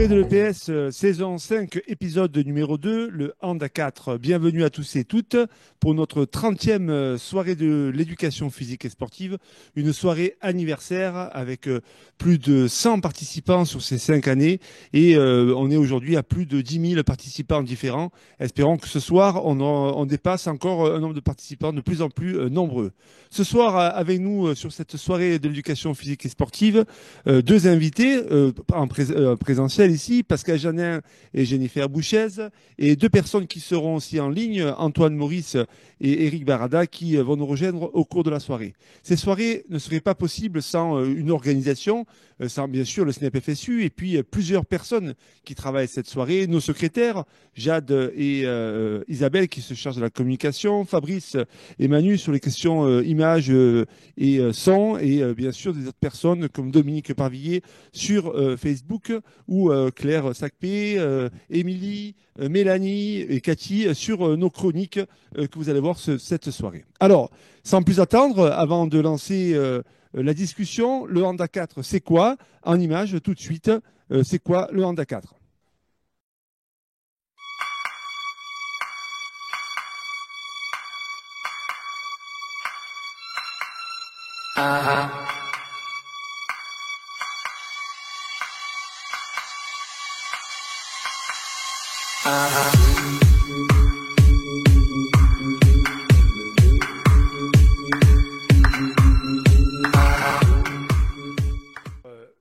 Soirée de l'EPS, saison 5, épisode numéro 2, le Hand à 4. Bienvenue à tous et toutes pour notre 30e soirée de l'éducation physique et sportive. Une soirée anniversaire avec plus de 100 participants sur ces 5 années. Et on est aujourd'hui à plus de 10 000 participants différents. Espérons que ce soir, on dépasse encore un nombre de participants de plus en plus nombreux. Ce soir, avec nous sur cette soirée de l'éducation physique et sportive, deux invités en présentiel ici, Pascal Janin et Jennifer Bouchez, et deux personnes qui seront aussi en ligne, Antoine Maurice et Eric Barada, qui vont nous rejoindre au cours de la soirée. Ces soirées ne seraient pas possibles sans une organisation, sans bien sûr le SNEP FSU, et puis plusieurs personnes qui travaillent cette soirée, nos secrétaires, Jade et Isabelle qui se chargent de la communication, Fabrice et Manu sur les questions images et son, et bien sûr des autres personnes comme Dominique Parvillier sur Facebook, ou Claire Sacpé, Émilie, Mélanie et Cathy sur nos chroniques que vous allez voir cette soirée. Alors, sans plus attendre, avant de lancer la discussion, le Hand à 4, c'est quoi? En images, tout de suite, c'est quoi le Hand à 4?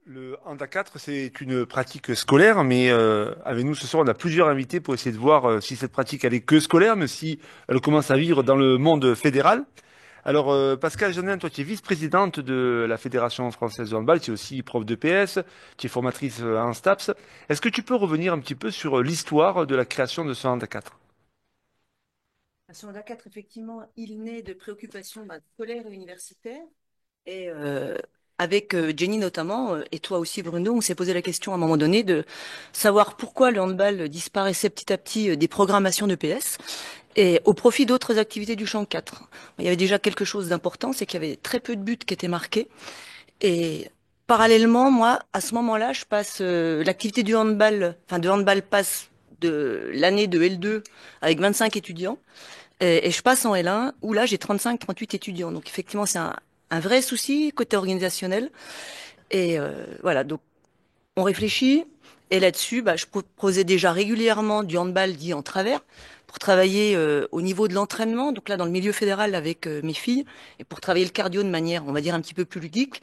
Le Hand à 4, c'est une pratique scolaire, mais avec nous ce soir, on a plusieurs invités pour essayer de voir si cette pratique elle est que scolaire, mais si elle commence à vivre dans le monde fédéral. Alors, Pascal Janin, toi, tu es vice-présidente de la Fédération française de handball, tu es aussi prof de PS, tu es formatrice en STAPS. Est-ce que tu peux revenir un petit peu sur l'histoire de la création de ce Hand à 4? Ce Hand à 4, effectivement, il naît de préoccupations scolaires et universitaires. Et avec Jenny notamment, et toi aussi Bruno, on s'est posé la question à un moment donné de savoir pourquoi le handball disparaissait petit à petit des programmations de PS et au profit d'autres activités du champ 4. Il y avait déjà quelque chose d'important, c'est qu'il y avait très peu de buts qui étaient marqués. Et parallèlement, moi, à ce moment-là, je passe l'activité du handball, de handball passe de l'année de L2 avec 25 étudiants. Et je passe en L1 où là, j'ai 35-38 étudiants. Donc effectivement, c'est un vrai souci côté organisationnel. Et voilà, donc on réfléchit. Et là-dessus, je proposais déjà régulièrement du handball dit en travers pour travailler au niveau de l'entraînement. Donc là, dans le milieu fédéral avec mes filles et pour travailler le cardio de manière, on va dire, un petit peu plus ludique.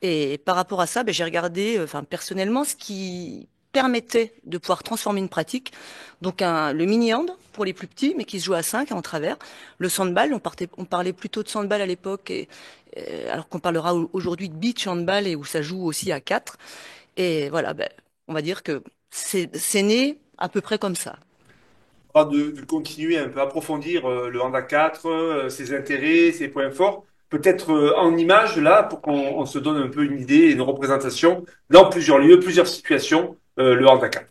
Et par rapport à ça, j'ai regardé, personnellement, ce qui permettait de pouvoir transformer une pratique. Donc le mini-hand pour les plus petits, mais qui se joue à 5 en travers. Le sandball, on parlait plutôt de sandball à l'époque, alors qu'on parlera aujourd'hui de beach handball et où ça joue aussi à 4. Et voilà, on va dire que c'est né à peu près comme ça. De continuer un peu approfondir le Hand à 4, ses intérêts, ses points forts, peut-être en images là, pour qu'on se donne un peu une idée et une représentation dans plusieurs lieux, plusieurs situations, le Hand à 4.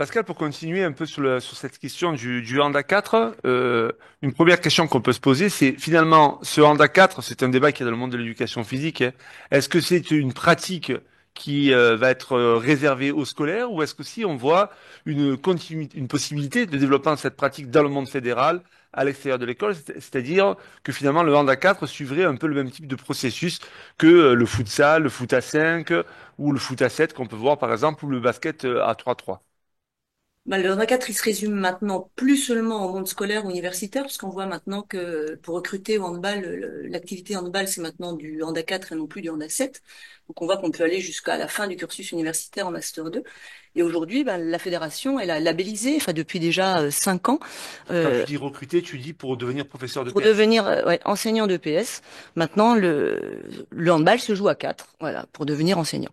Pascal, pour continuer un peu sur cette question du hand à 4, une première question qu'on peut se poser, c'est finalement, ce hand à 4, c'est un débat qui est dans le monde de l'éducation physique, hein. Est-ce que c'est une pratique qui va être réservée aux scolaires ou est-ce que si on voit une continuité, une possibilité de développement de cette pratique dans le monde fédéral, à l'extérieur de l'école, c'est-à-dire que finalement le hand à 4 suivrait un peu le même type de processus que le futsal, le foot à 5 ou le foot à 7 qu'on peut voir par exemple ou le basket à 3-3. Bah, le handicap 4, il se résume maintenant plus seulement au monde scolaire ou universitaire, parce qu'on voit maintenant que pour recruter au handball, l'activité handball, c'est maintenant du handicap 4 et non plus du handicap 7. Donc on voit qu'on peut aller jusqu'à la fin du cursus universitaire en Master 2. Et aujourd'hui, bah, la fédération, elle a labellisé, enfin depuis déjà 5 ans, Quand tu euh, dis recruter, tu dis pour devenir professeur de pour PS. devenir ouais, enseignant de PS. Maintenant, le handball se joue à 4, voilà, pour devenir enseignant.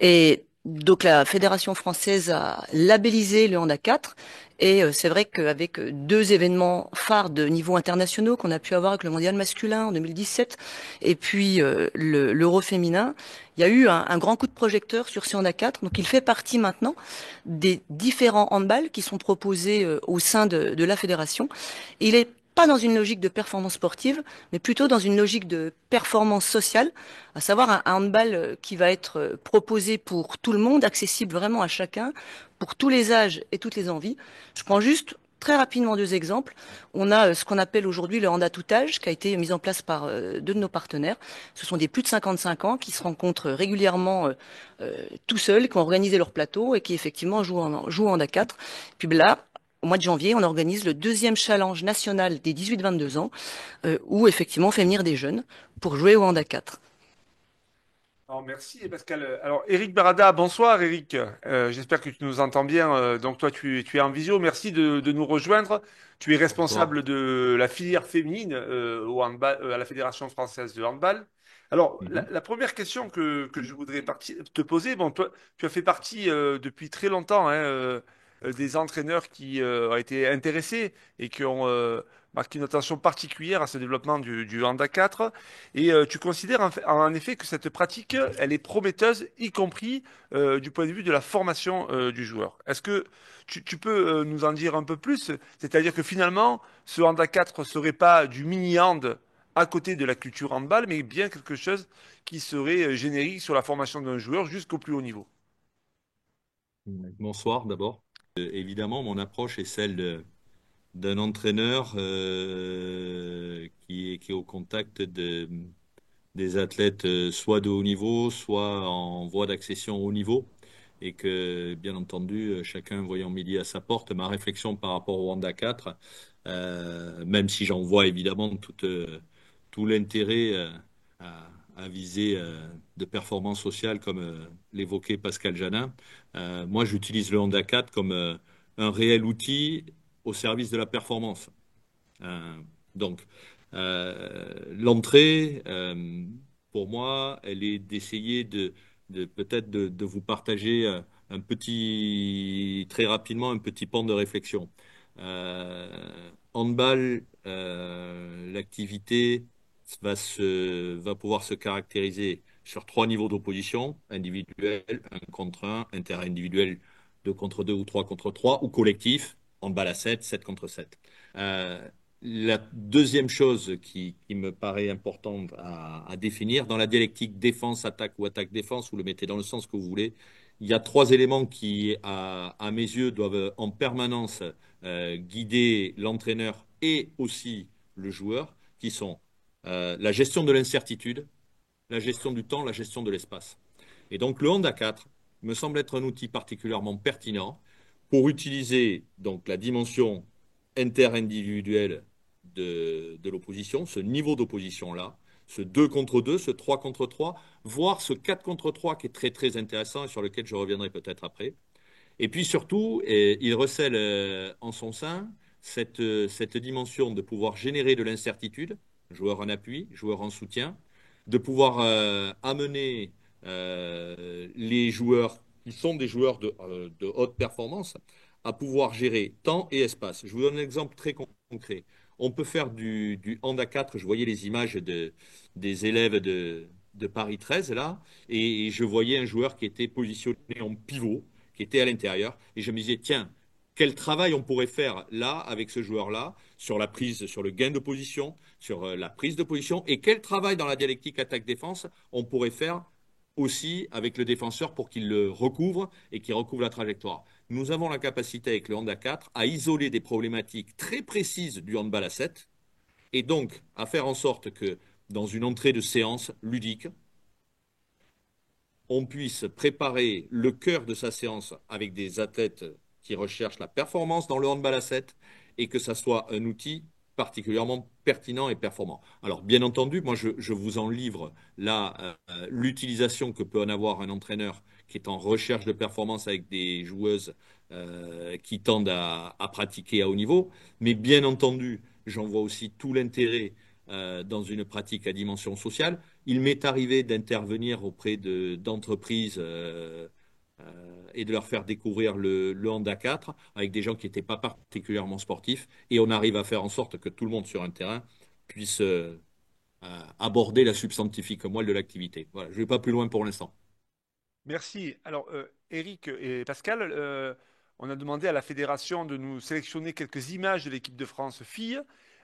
Et donc la Fédération française a labellisé le handball 4. Et c'est vrai qu'avec deux événements phares de niveau internationaux qu'on a pu avoir avec le mondial masculin en 2017 et puis l'Euro féminin, il y a eu un grand coup de projecteur sur ce handball 4. Donc il fait partie maintenant des différents handballs qui sont proposés au sein de la fédération. Il est pas dans une logique de performance sportive, mais plutôt dans une logique de performance sociale, à savoir un handball qui va être proposé pour tout le monde, accessible vraiment à chacun, pour tous les âges et toutes les envies. Je prends juste très rapidement deux exemples. On a ce qu'on appelle aujourd'hui le hand à tout âge, qui a été mis en place par deux de nos partenaires. Ce sont des plus de 55 ans qui se rencontrent régulièrement tout seuls, qui ont organisé leur plateau et qui effectivement jouent en hand à 4. Puis là, au mois de janvier, on organise le deuxième challenge national des 18-22 ans, où effectivement on fait venir des jeunes pour jouer au hand à 4. Alors, merci Pascal. Alors Eric Barada, bonsoir Eric. J'espère que tu nous entends bien. Donc toi tu es en visio. Merci de nous rejoindre. Tu es Bonsoir. responsable de la filière féminine au handball, à la Fédération française de handball. Alors Mhm. la première question que je voudrais te poser, bon toi tu as fait partie depuis très longtemps hein, des entraîneurs qui ont été intéressés et qui ont marqué une attention particulière à ce développement du hand à 4. Et tu considères en effet que cette pratique, elle est prometteuse, y compris du point de vue de la formation du joueur. Est-ce que tu peux nous en dire un peu plus? C'est-à-dire que finalement, ce hand à 4 serait pas du mini-hand à côté de la culture handball, mais bien quelque chose qui serait générique sur la formation d'un joueur jusqu'au plus haut niveau. Bonsoir d'abord. Évidemment, mon approche est celle d'un entraîneur qui est au contact des athlètes soit de haut niveau, soit en voie d'accession au haut niveau. Et que, bien entendu, chacun voyant midi à sa porte, ma réflexion par rapport au Wanda 4, même si j'en vois évidemment tout l'intérêt à viser de performance sociale, comme l'évoquait Pascal Janin, moi j'utilise le Honda 4 comme un réel outil au service de la performance. Euh, donc, l'entrée, pour moi, elle est d'essayer de peut-être de vous partager très rapidement, un petit pan de réflexion. Handball, l'activité va pouvoir se caractériser sur trois niveaux d'opposition, individuel, un contre un, interindividuel, 2 contre 2 ou 3 contre 3, ou collectif, handball à 7, 7 contre 7. La deuxième chose qui me paraît importante à définir, dans la dialectique défense-attaque ou attaque-défense, vous le mettez dans le sens que vous voulez, il y a trois éléments qui, à mes yeux, doivent en permanence guider l'entraîneur et aussi le joueur, qui sont la gestion de l'incertitude, la gestion du temps, la gestion de l'espace. Et donc le Honda 4 me semble être un outil particulièrement pertinent pour utiliser donc la dimension interindividuelle de l'opposition, ce niveau d'opposition-là, ce 2 contre 2, ce 3 contre 3, voire ce 4 contre 3 qui est très très intéressant et sur lequel je reviendrai peut-être après. Et puis surtout, il recèle en son sein cette dimension de pouvoir générer de l'incertitude, joueur en appui, joueur en soutien, de pouvoir amener les joueurs qui sont des joueurs de haute performance à pouvoir gérer temps et espace. Je vous donne un exemple très concret. On peut faire du hand à 4, je voyais les images des élèves de Paris 13 là, et je voyais un joueur qui était positionné en pivot qui était à l'intérieur. Et je me disais, tiens, quel travail on pourrait faire là, avec ce joueur-là, sur la prise, sur le gain de position, sur la prise de position, et quel travail dans la dialectique attaque-défense on pourrait faire aussi avec le défenseur pour qu'il le recouvre et qu'il recouvre la trajectoire. Nous avons la capacité avec le handball 4 à isoler des problématiques très précises du handball à 7 et donc à faire en sorte que dans une entrée de séance ludique, on puisse préparer le cœur de sa séance avec des athlètes qui recherchent la performance dans le handball à 7 et que ça soit un outil particulièrement pertinent et performant. Alors, bien entendu, moi, je vous en livre là l'utilisation que peut en avoir un entraîneur qui est en recherche de performance avec des joueuses qui tendent à pratiquer à haut niveau. Mais bien entendu, j'en vois aussi tout l'intérêt dans une pratique à dimension sociale. Il m'est arrivé d'intervenir auprès d'entreprises et de leur faire découvrir le Honda 4 avec des gens qui n'étaient pas particulièrement sportifs. Et on arrive à faire en sorte que tout le monde sur un terrain puisse aborder la substantifique moelle de l'activité. Voilà, je ne vais pas plus loin pour l'instant. Merci. Alors, Eric et Pascal, on a demandé à la fédération de nous sélectionner quelques images de l'équipe de France filles.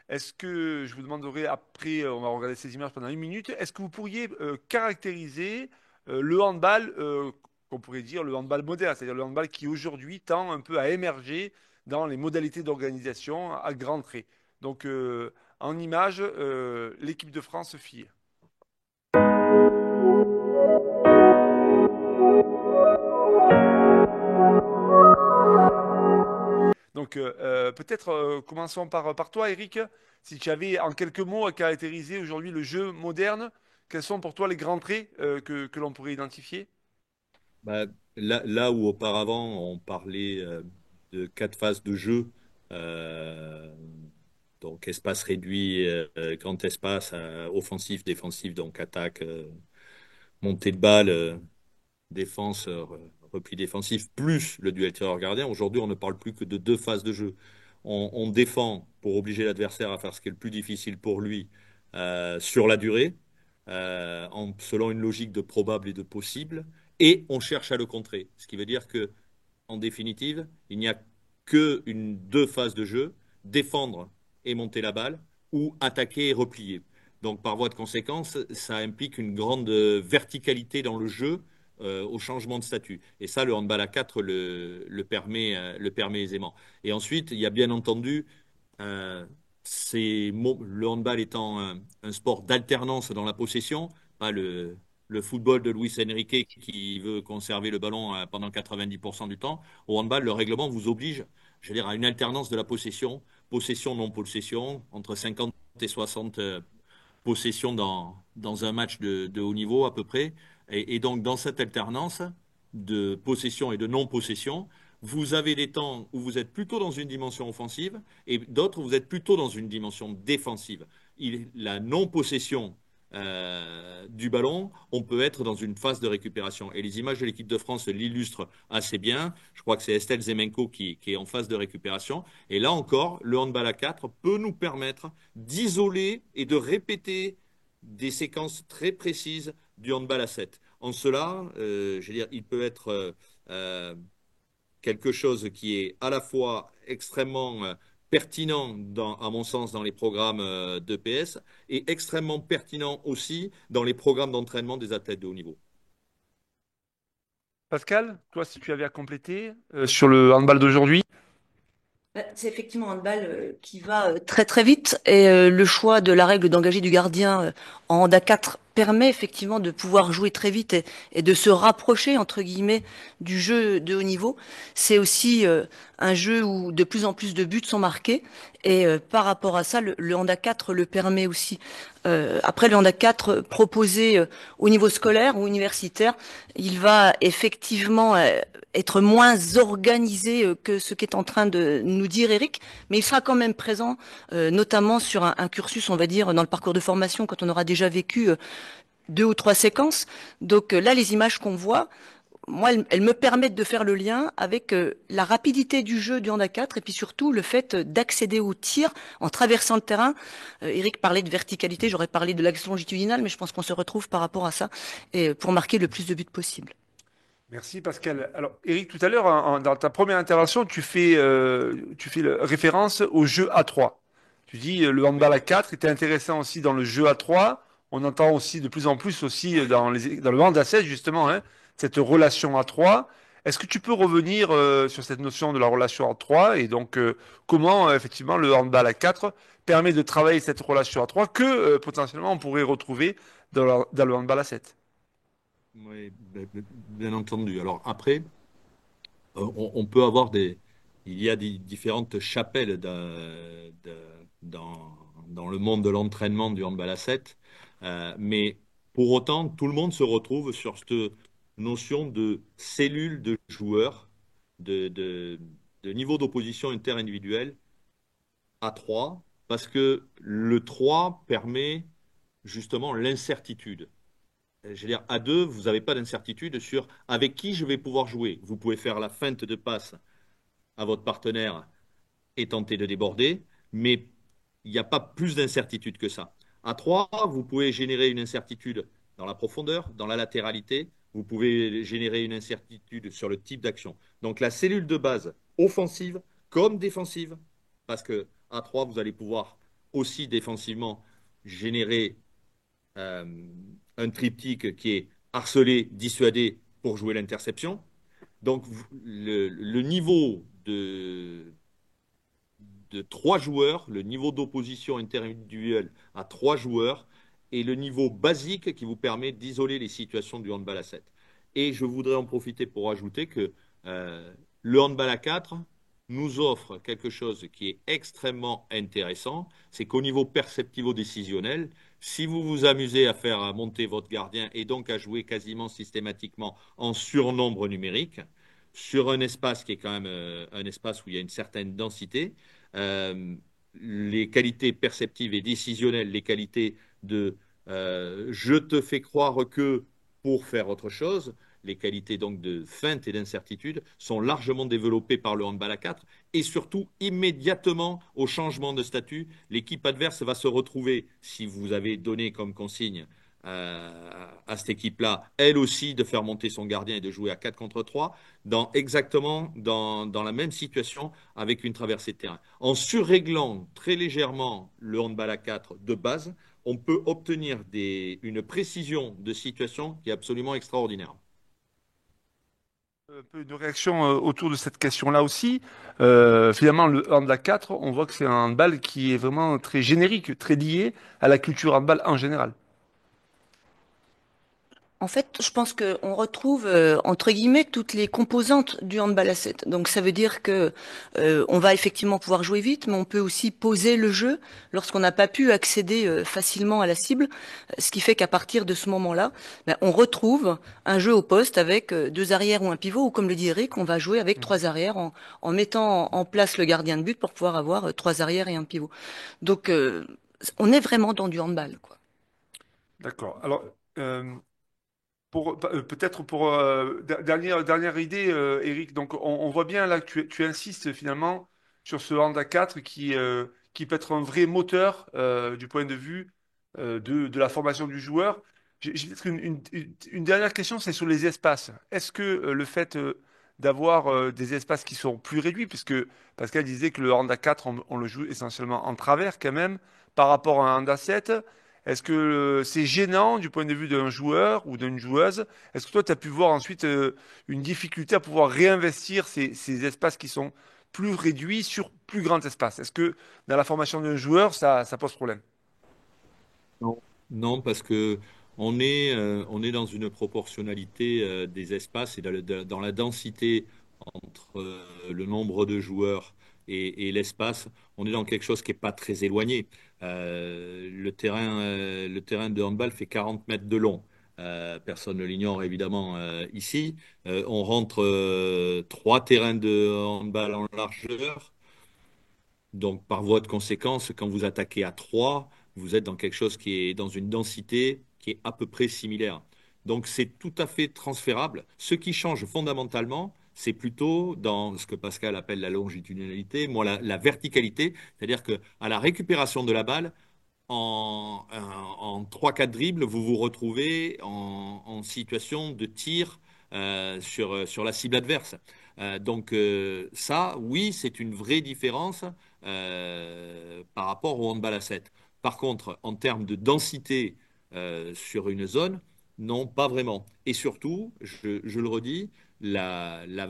Est-ce que je vous demanderai après, on va regarder ces images pendant 1 minute, est-ce que vous pourriez caractériser le handball, qu'on pourrait dire le handball moderne, c'est-à-dire le handball qui aujourd'hui tend un peu à émerger dans les modalités d'organisation à grands traits. Donc, en image, l'équipe de France filles. Donc, peut-être commençons par toi, Eric. Si tu avais en quelques mots à caractériser aujourd'hui le jeu moderne, quels sont pour toi les grands traits que l'on pourrait identifier? Bah, là où auparavant on parlait de 4 phases de jeu, euh, donc espace réduit, grand espace, offensif, défensif, donc attaque, montée de balle, défense, repli défensif, plus le duel tireur-gardien. Aujourd'hui, on ne parle plus que de 2 phases de jeu. On défend pour obliger l'adversaire à faire ce qui est le plus difficile pour lui sur la durée, selon une logique de probable et de possible, et on cherche à le contrer. Ce qui veut dire que, en définitive, il n'y a que 2 phases de jeu, défendre et monter la balle, ou attaquer et replier. Donc, par voie de conséquence, ça implique une grande verticalité dans le jeu au changement de statut. Et ça, le handball à 4 le permet aisément. Et ensuite, il y a bien entendu, euh, le handball étant un sport d'alternance dans la possession, pas le football de Luis Enrique qui veut conserver le ballon pendant 90% du temps. Au handball, le règlement vous oblige, je veux dire, à une alternance de la possession, possession-non-possession, entre 50 et 60 possession dans un match de haut niveau à peu près. Et donc, dans cette alternance de possession et de non-possession, vous avez des temps où vous êtes plutôt dans une dimension offensive et d'autres où vous êtes plutôt dans une dimension défensive. La non-possession du ballon, on peut être dans une phase de récupération. Et les images de l'équipe de France l'illustrent assez bien. Je crois que c'est Estelle Zemenko qui est en phase de récupération. Et là encore, le handball à 4 peut nous permettre d'isoler et de répéter des séquences très précises du handball à 7. En cela, je veux dire, il peut être quelque chose qui est à la fois extrêmement pertinent, à mon sens, dans les programmes d'EPS et extrêmement pertinent aussi dans les programmes d'entraînement des athlètes de haut niveau. Pascal, toi, si tu avais à compléter sur le handball d'aujourd'hui. C'est effectivement un handball qui va très très vite et le choix de la règle d'engager du gardien en Honda 4 permet effectivement de pouvoir jouer très vite et de se rapprocher entre guillemets du jeu de haut niveau. C'est aussi un jeu où de plus en plus de buts sont marqués et par rapport à ça, le Honda 4 le permet aussi. Après le Honda 4 proposé au niveau scolaire ou universitaire, il va effectivement être moins organisé que ce qu'est en train de nous dire Eric, mais il sera quand même présent, notamment sur un cursus, on va dire, dans le parcours de formation, quand on aura déjà vécu 2 ou 3 séquences. Donc là, les images qu'on voit, moi, elles me permettent de faire le lien avec la rapidité du jeu du Honda 4 et puis surtout le fait d'accéder au tir en traversant le terrain. Eric parlait de verticalité, j'aurais parlé de l'axe longitudinal, mais je pense qu'on se retrouve par rapport à ça et pour marquer le plus de buts possible. Merci Pascal. Alors Eric, tout à l'heure, dans ta première intervention, tu fais référence au jeu A3. Tu dis le handball Oui. à 4 était intéressant aussi dans le jeu A3. On entend aussi de plus en plus aussi dans le hand à 7 justement, hein, cette relation à 3. Est-ce que tu peux revenir sur cette notion de la relation à 3 et donc comment effectivement le handball à 4 permet de travailler cette relation à 3 que potentiellement on pourrait retrouver dans le handball à 7? Oui, bien entendu. Alors après, on peut avoir il y a des différentes chapelles dans le monde de l'entraînement du handball à 7, mais pour autant, tout le monde se retrouve sur cette notion de cellule de joueurs, de, de, de niveau d'opposition interindividuelle à 3, parce que le 3 permet justement l'incertitude. Je veux dire, à 2, vous n'avez pas d'incertitude sur avec qui je vais pouvoir jouer. Vous pouvez faire la feinte de passe à votre partenaire et tenter de déborder, mais il n'y a pas plus d'incertitude que ça. À 3, vous pouvez générer une incertitude dans la profondeur, dans la latéralité, vous pouvez générer une incertitude sur le type d'action. Donc la cellule de base offensive comme défensive, parce que à 3, vous allez pouvoir aussi défensivement générer euh, un triptyque qui est harcelé, dissuadé pour jouer l'interception. Donc le niveau de 3 joueurs, le niveau d'opposition interindividuelle à 3 joueurs est le niveau basique qui vous permet d'isoler les situations du handball à 7. Et je voudrais en profiter pour ajouter que le handball à 4 nous offre quelque chose qui est extrêmement intéressant, c'est qu'au niveau perceptivo-décisionnel, si vous vous amusez à faire monter votre gardien et donc à jouer quasiment systématiquement en surnombre numérique, sur un espace qui est quand même un espace où il y a une certaine densité, euh, les qualités perceptives et décisionnelles, les qualités de je te fais croire que pour faire autre chose, les qualités donc de feinte et d'incertitude sont largement développées par le handball à 4 et surtout immédiatement au changement de statut, l'équipe adverse va se retrouver, si vous avez donné comme consigne à cette équipe-là, elle aussi, de faire monter son gardien et de jouer à 4 contre 3, exactement dans la même situation avec une traversée de terrain. En surréglant très légèrement le handball à 4 de base, on peut obtenir une précision de situation qui est absolument extraordinaire. Un peu de réaction autour de cette question-là aussi. Finalement, le handball 4, on voit que c'est un handball qui est vraiment très générique, très lié à la culture handball en général. En fait, je pense qu'on retrouve entre guillemets toutes les composantes du handball à 7. Donc ça veut dire que on va effectivement pouvoir jouer vite, mais on peut aussi poser le jeu lorsqu'on n'a pas pu accéder facilement à la cible, ce qui fait qu'à partir de ce moment-là, ben, on retrouve un jeu au poste avec 2 arrières ou un pivot, ou comme le dit Eric, on va jouer avec Mhm. 3 arrières en mettant en place le gardien de but pour pouvoir avoir 3 arrières et un pivot. Donc on est vraiment dans du handball, quoi. D'accord. Alors, euh, peut-être pour dernière idée, Eric. Donc, on voit bien là que tu insistes finalement sur ce Honda 4 qui peut être un vrai moteur du point de vue de la formation du joueur. J'ai peut-être une dernière question, c'est sur les espaces. Est-ce que le fait d'avoir des espaces qui sont plus réduits, puisque Pascal disait que le Honda 4, on le joue essentiellement en travers quand même, par rapport à un Honda 7, est-ce que c'est gênant du point de vue d'un joueur ou d'une joueuse? Est-ce que toi, tu as pu voir ensuite une difficulté à pouvoir réinvestir ces espaces qui sont plus réduits sur plus grands espaces? Est-ce que dans la formation d'un joueur, ça pose problème? Non. Non, parce que on est dans une proportionnalité des espaces et dans la densité entre le nombre de joueurs et l'espace, on est dans quelque chose qui n'est pas très éloigné. Le terrain de handball fait 40 mètres de long. Personne ne l'ignore évidemment ici. On rentre 3 terrains de handball en largeur. Donc, par voie de conséquence, quand vous attaquez à 3, vous êtes dans quelque chose qui est dans une densité qui est à peu près similaire. Donc, c'est tout à fait transférable. Ce qui change fondamentalement, c'est plutôt dans ce que Pascal appelle la longitudinalité, moi la verticalité, c'est-à-dire que à la récupération de la balle, en 3-4 dribbles, vous vous retrouvez en situation de tir sur la cible adverse. Ça, oui, c'est une vraie différence par rapport au handball à 7. Par contre, en termes de densité sur une zone, non, pas vraiment. Et surtout, je le redis,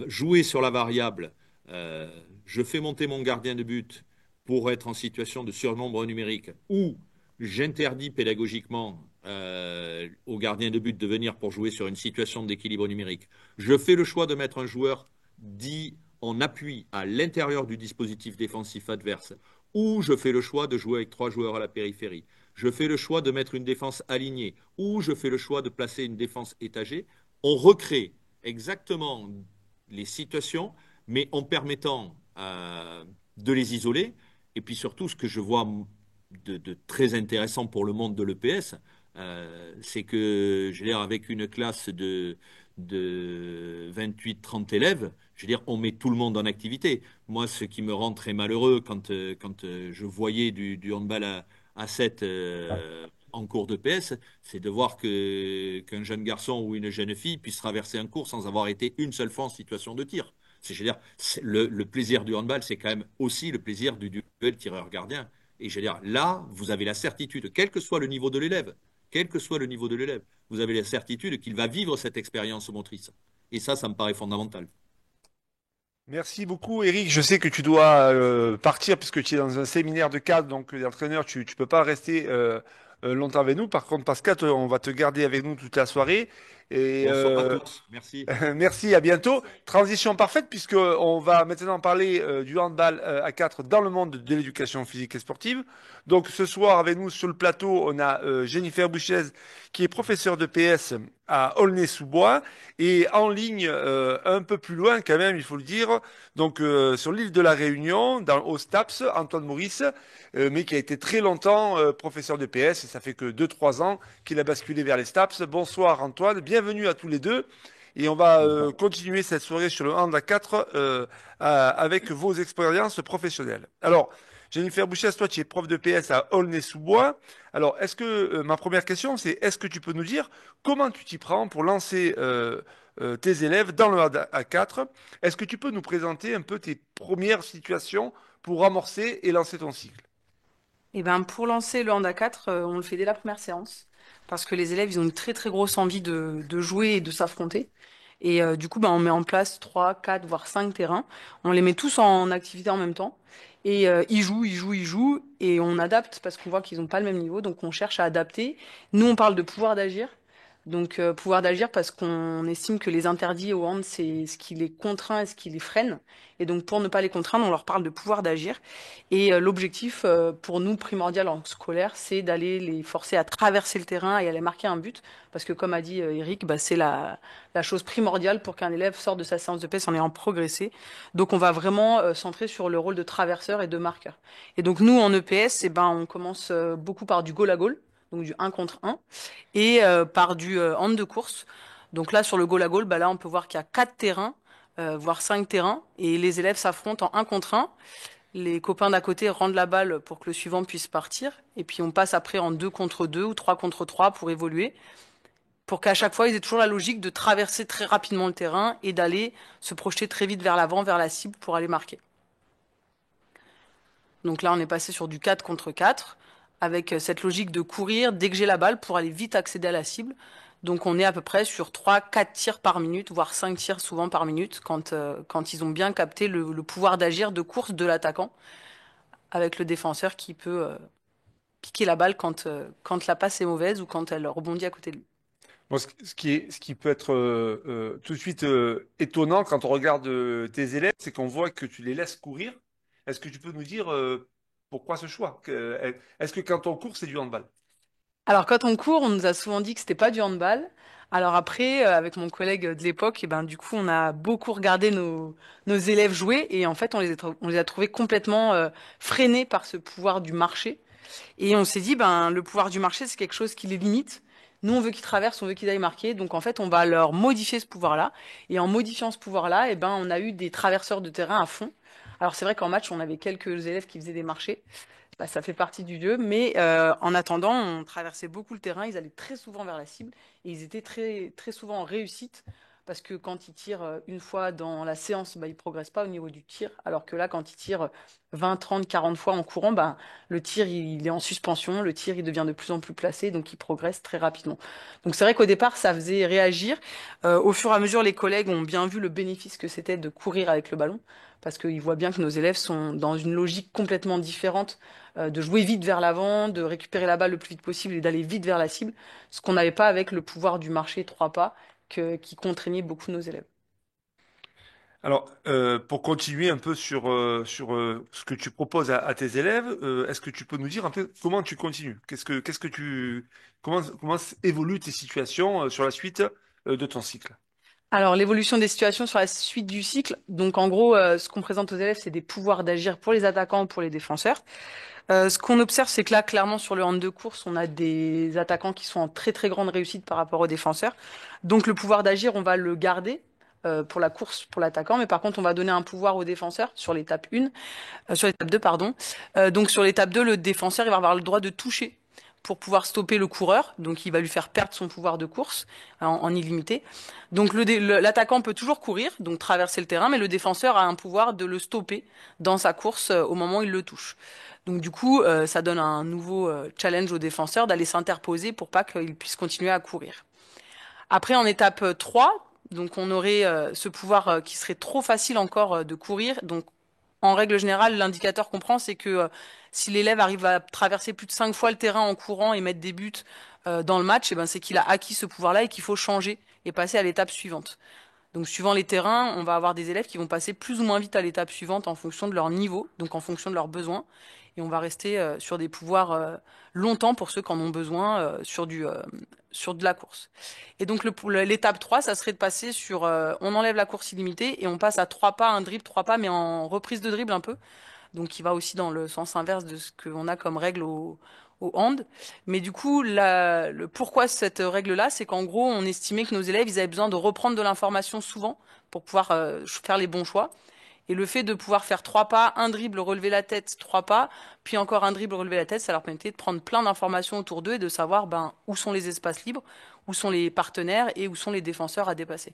jouer sur la variable, je fais monter mon gardien de but pour être en situation de surnombre numérique, ou j'interdis pédagogiquement au gardien de but de venir pour jouer sur une situation d'équilibre numérique. Je fais le choix de mettre un joueur dit en appui à l'intérieur du dispositif défensif adverse, ou je fais le choix de jouer avec 3 joueurs à la périphérie. Je fais le choix de mettre une défense alignée, ou je fais le choix de placer une défense étagée. On recrée exactement les situations, mais en permettant de les isoler. Et puis surtout, ce que je vois de très intéressant pour le monde de l'EPS, c'est que, je veux dire, avec une classe de 28-30 élèves, je veux dire, on met tout le monde en activité. Moi, ce qui me rend très malheureux quand je voyais du handball à 7 en cours de PS, c'est de voir qu'un jeune garçon ou une jeune fille puisse traverser un cours sans avoir été une seule fois en situation de tir. Je veux dire, le plaisir du handball, c'est quand même aussi le plaisir du duel tireur-gardien. Et je veux dire, là, vous avez la certitude, quel que soit le niveau de l'élève, quel que soit le niveau de l'élève, vous avez la certitude qu'il va vivre cette expérience motrice. Et ça me paraît fondamental. Merci beaucoup, Eric. Je sais que tu dois partir puisque tu es dans un séminaire de cadre, donc d'entraîneur, tu ne peux pas rester longtemps avec nous. Par contre, Pascal, on va te garder avec nous toute la soirée. Et Bonsoir à tous. Merci. merci, à bientôt. Transition parfaite puisque on va maintenant parler du handball à 4 dans le monde de l'éducation physique et sportive. Donc ce soir avec nous sur le plateau, on a Jennifer Bouchez qui est professeure de PS à Aulnay-sous-Bois et en ligne un peu plus loin quand même, il faut le dire. Donc sur l'île de la Réunion, au STAPS, Antoine Maurice, mais qui a été très longtemps professeur de PS et ça fait que 2 3 ans qu'il a basculé vers les STAPS. Bonsoir Antoine, bienvenue à tous les deux. Et on va continuer cette soirée sur le hand à 4 avec vos expériences professionnelles. Alors, Jennifer Bouchès, toi, tu es prof de PS à Aulnay-sous-Bois. Alors, ma première question, c'est est-ce que tu peux nous dire comment tu t'y prends pour lancer tes élèves dans le hand à 4? Est-ce que tu peux nous présenter un peu tes premières situations pour amorcer et lancer ton cycle? Et ben pour lancer le Hand 4, on le fait dès la première séance. Parce que les élèves, ils ont une très très grosse envie de jouer et de s'affronter. Et du coup, ben, on met en place 3, 4, voire 5 terrains. On les met tous en activité en même temps. Et ils jouent, ils jouent, ils jouent. Et on adapte parce qu'on voit qu'ils n'ont pas le même niveau. Donc on cherche à adapter. Nous, on parle de pouvoir d'agir. Donc pouvoir d'agir parce qu'on estime que les interdits au hand, c'est ce qui les contraint et ce qui les freine. Et donc pour ne pas les contraindre, on leur parle de pouvoir d'agir. Et l'objectif pour nous primordial en scolaire, c'est d'aller les forcer à traverser le terrain et à aller marquer un but. Parce que comme a dit Eric, bah, c'est la chose primordiale pour qu'un élève sorte de sa séance de paix en ayant progressé. Donc on va vraiment centrer sur le rôle de traverseur et de marqueur. Et donc nous en EPS, eh ben, on commence beaucoup par du goal à goal, donc du 1 contre 1, et par du hand de course. Donc là sur le goal à goal, bah, là on peut voir qu'il y a 4 terrains, voire 5 terrains, et les élèves s'affrontent en 1 contre 1. Les copains d'à côté rendent la balle pour que le suivant puisse partir. Et puis on passe après en 2 contre 2 ou 3 contre 3 pour évoluer. Pour qu'à chaque fois, ils aient toujours la logique de traverser très rapidement le terrain et d'aller se projeter très vite vers l'avant, vers la cible pour aller marquer. Donc là, on est passé sur du 4 contre 4 avec cette logique de courir dès que j'ai la balle pour aller vite accéder à la cible. Donc on est à peu près sur 3, 4 tirs par minute, voire 5 tirs souvent par minute quand ils ont bien capté le pouvoir d'agir de course de l'attaquant avec le défenseur qui peut piquer la balle quand la passe est mauvaise ou quand elle rebondit à côté de lui. Bon, ce qui peut être tout de suite étonnant quand on regarde tes élèves, c'est qu'on voit que tu les laisses courir. Est-ce que tu peux nous dire pourquoi ce choix? Est-ce que quand on court, c'est du handball? Alors quand on court, on nous a souvent dit que c'était pas du handball. Alors après, avec mon collègue de l'époque, et ben du coup, on a beaucoup regardé nos élèves jouer et en fait, on les a trouvés complètement freinés par ce pouvoir du marché. Et on s'est dit, ben le pouvoir du marché, c'est quelque chose qui les limite. Nous, on veut qu'ils traversent, on veut qu'ils aillent marquer. Donc en fait, on va leur modifier ce pouvoir-là. Et en modifiant ce pouvoir-là, et ben on a eu des traverseurs de terrain à fond. Alors c'est vrai qu'en match, on avait quelques élèves qui faisaient des marchés. Bah, ça fait partie du jeu, mais en attendant, on traversait beaucoup le terrain, ils allaient très souvent vers la cible et ils étaient très, très souvent en réussite parce que quand il tire une fois dans la séance, bah, il progresse pas au niveau du tir, alors que là, quand il tire 20, 30, 40 fois en courant, bah, le tir, il est en suspension, le tir, il devient de plus en plus placé, donc il progresse très rapidement. Donc c'est vrai qu'au départ, ça faisait réagir. Au fur et à mesure, les collègues ont bien vu le bénéfice que c'était de courir avec le ballon, parce qu'ils voient bien que nos élèves sont dans une logique complètement différente, de jouer vite vers l'avant, de récupérer la balle le plus vite possible et d'aller vite vers la cible, ce qu'on n'avait pas avec le pouvoir du marché 3 pas qui contraignait beaucoup nos élèves. Alors, pour continuer un peu sur ce que tu proposes à tes élèves, est-ce que tu peux nous dire un peu comment tu continues? Comment évoluent tes situations sur la suite de ton cycle? Alors, l'évolution des situations sur la suite du cycle. Donc, en gros, ce qu'on présente aux élèves, c'est des pouvoirs d'agir pour les attaquants, pour les défenseurs. Ce qu'on observe, c'est que là, clairement, sur le hand de course, on a des attaquants qui sont en très, très grande réussite par rapport aux défenseurs. Donc, le pouvoir d'agir, on va le garder. Pour la course, pour l'attaquant, mais par contre, on va donner un pouvoir au défenseur sur l'étape 1, sur l'étape 2, pardon. Donc, sur l'étape 2, le défenseur, il va avoir le droit de toucher pour pouvoir stopper le coureur. Donc, il va lui faire perdre son pouvoir de course en illimité. Donc, l'attaquant peut toujours courir, donc traverser le terrain, mais le défenseur a un pouvoir de le stopper dans sa course au moment où il le touche. Donc, du coup, ça donne un nouveau challenge au défenseur d'aller s'interposer pour pas qu'il puisse continuer à courir. Après, en étape 3, donc on aurait ce pouvoir qui serait trop facile encore de courir. Donc, en règle générale, l'indicateur qu'on prend, c'est que si l'élève arrive à traverser plus de 5 fois le terrain en courant et mettre des buts dans le match, eh ben, c'est qu'il a acquis ce pouvoir-là et qu'il faut changer et passer à l'étape suivante. Donc, suivant les terrains, on va avoir des élèves qui vont passer plus ou moins vite à l'étape suivante en fonction de leur niveau, donc en fonction de leurs besoins. Et on va rester sur des pouvoirs longtemps pour ceux qui en ont besoin sur de la course. Et donc, l'étape 3, ça serait de passer sur, on enlève la course illimitée et on passe à 3 pas, un dribble, 3 pas, mais en reprise de dribble un peu. Donc, qui va aussi dans le sens inverse de ce qu'on a comme règle au hand. Mais du coup, le pourquoi cette règle-là, c'est qu'en gros, on estimait que nos élèves, ils avaient besoin de reprendre de l'information souvent pour pouvoir faire les bons choix. Et le fait de pouvoir faire 3 pas, un dribble, relever la tête, 3 pas, puis encore un dribble, relever la tête, ça leur permettait de prendre plein d'informations autour d'eux et de savoir où sont les espaces libres, où sont les partenaires et où sont les défenseurs à dépasser.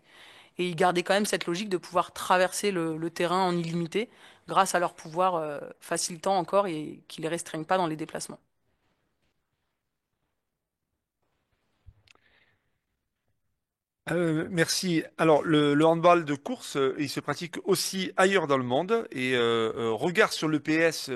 Et ils gardaient quand même cette logique de pouvoir traverser le terrain en illimité grâce à leur pouvoir facilitant encore et qui les restreignent pas dans les déplacements. Merci. Alors, le handball de course, il se pratique aussi ailleurs dans le monde. Et regard sur le PS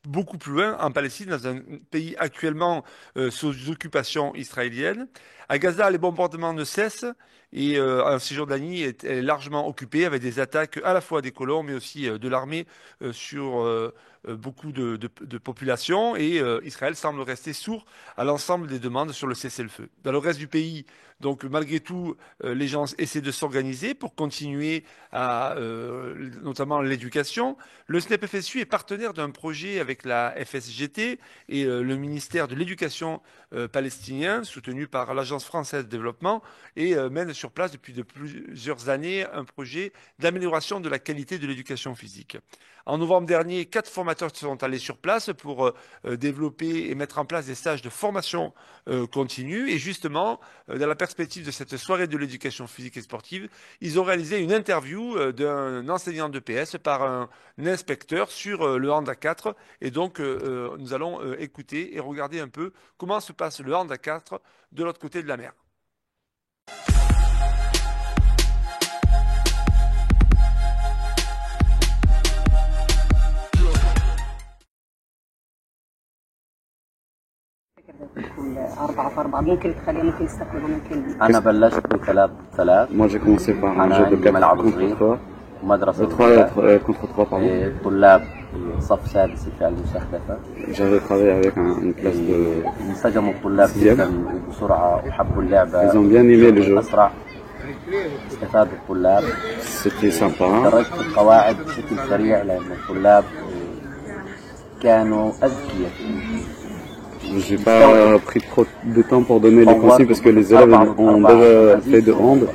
beaucoup plus loin, en Palestine, dans un pays actuellement sous occupation israélienne. À Gaza, les bombardements ne cessent et en Cisjordanie est largement occupé avec des attaques à la fois des colons mais aussi de l'armée sur beaucoup de populations et Israël semble rester sourd à l'ensemble des demandes sur le cessez-le-feu. Dans le reste du pays, donc malgré tout, les gens essaient de s'organiser pour continuer à notamment l'éducation. Le SNEP FSU est partenaire d'un projet avec la FSGT et le ministère de l'Éducation palestinien, soutenu par l'Agence française de développement, et mène sur place depuis de plusieurs années un projet d'amélioration de la qualité de l'éducation physique. En novembre dernier, 4 formateurs sont allés sur place pour développer et mettre en place des stages de formation continue. Et justement, dans la perspective de cette soirée de l'éducation physique et sportive, ils ont réalisé une interview d'un enseignant de PS par un inspecteur sur le hand à 4. Et donc, nous allons écouter et regarder un peu comment se passe le hand à 4 de l'autre côté de la mer. أنا بلشت ب3-3. Moi, j'ai commencé par un jeu de 4 contre 3. ومدرسة 3 contre 3, pardon. طلاب صف سادس الفئة المستهدفة. J'avais travaillé avec une classe de انسجموا الطلاب جدا وبسرعة وحبوا اللعبة. Ils ont bien aimé le jeu. أسرع. استفادوا الطلاب. C'était sympa. درجت القواعد بشكل سريع لأن الطلاب كانوا أذكياء. J'ai pas pris trop de temps pour donner les consignes parce que les élèves ont déjà fait de hand.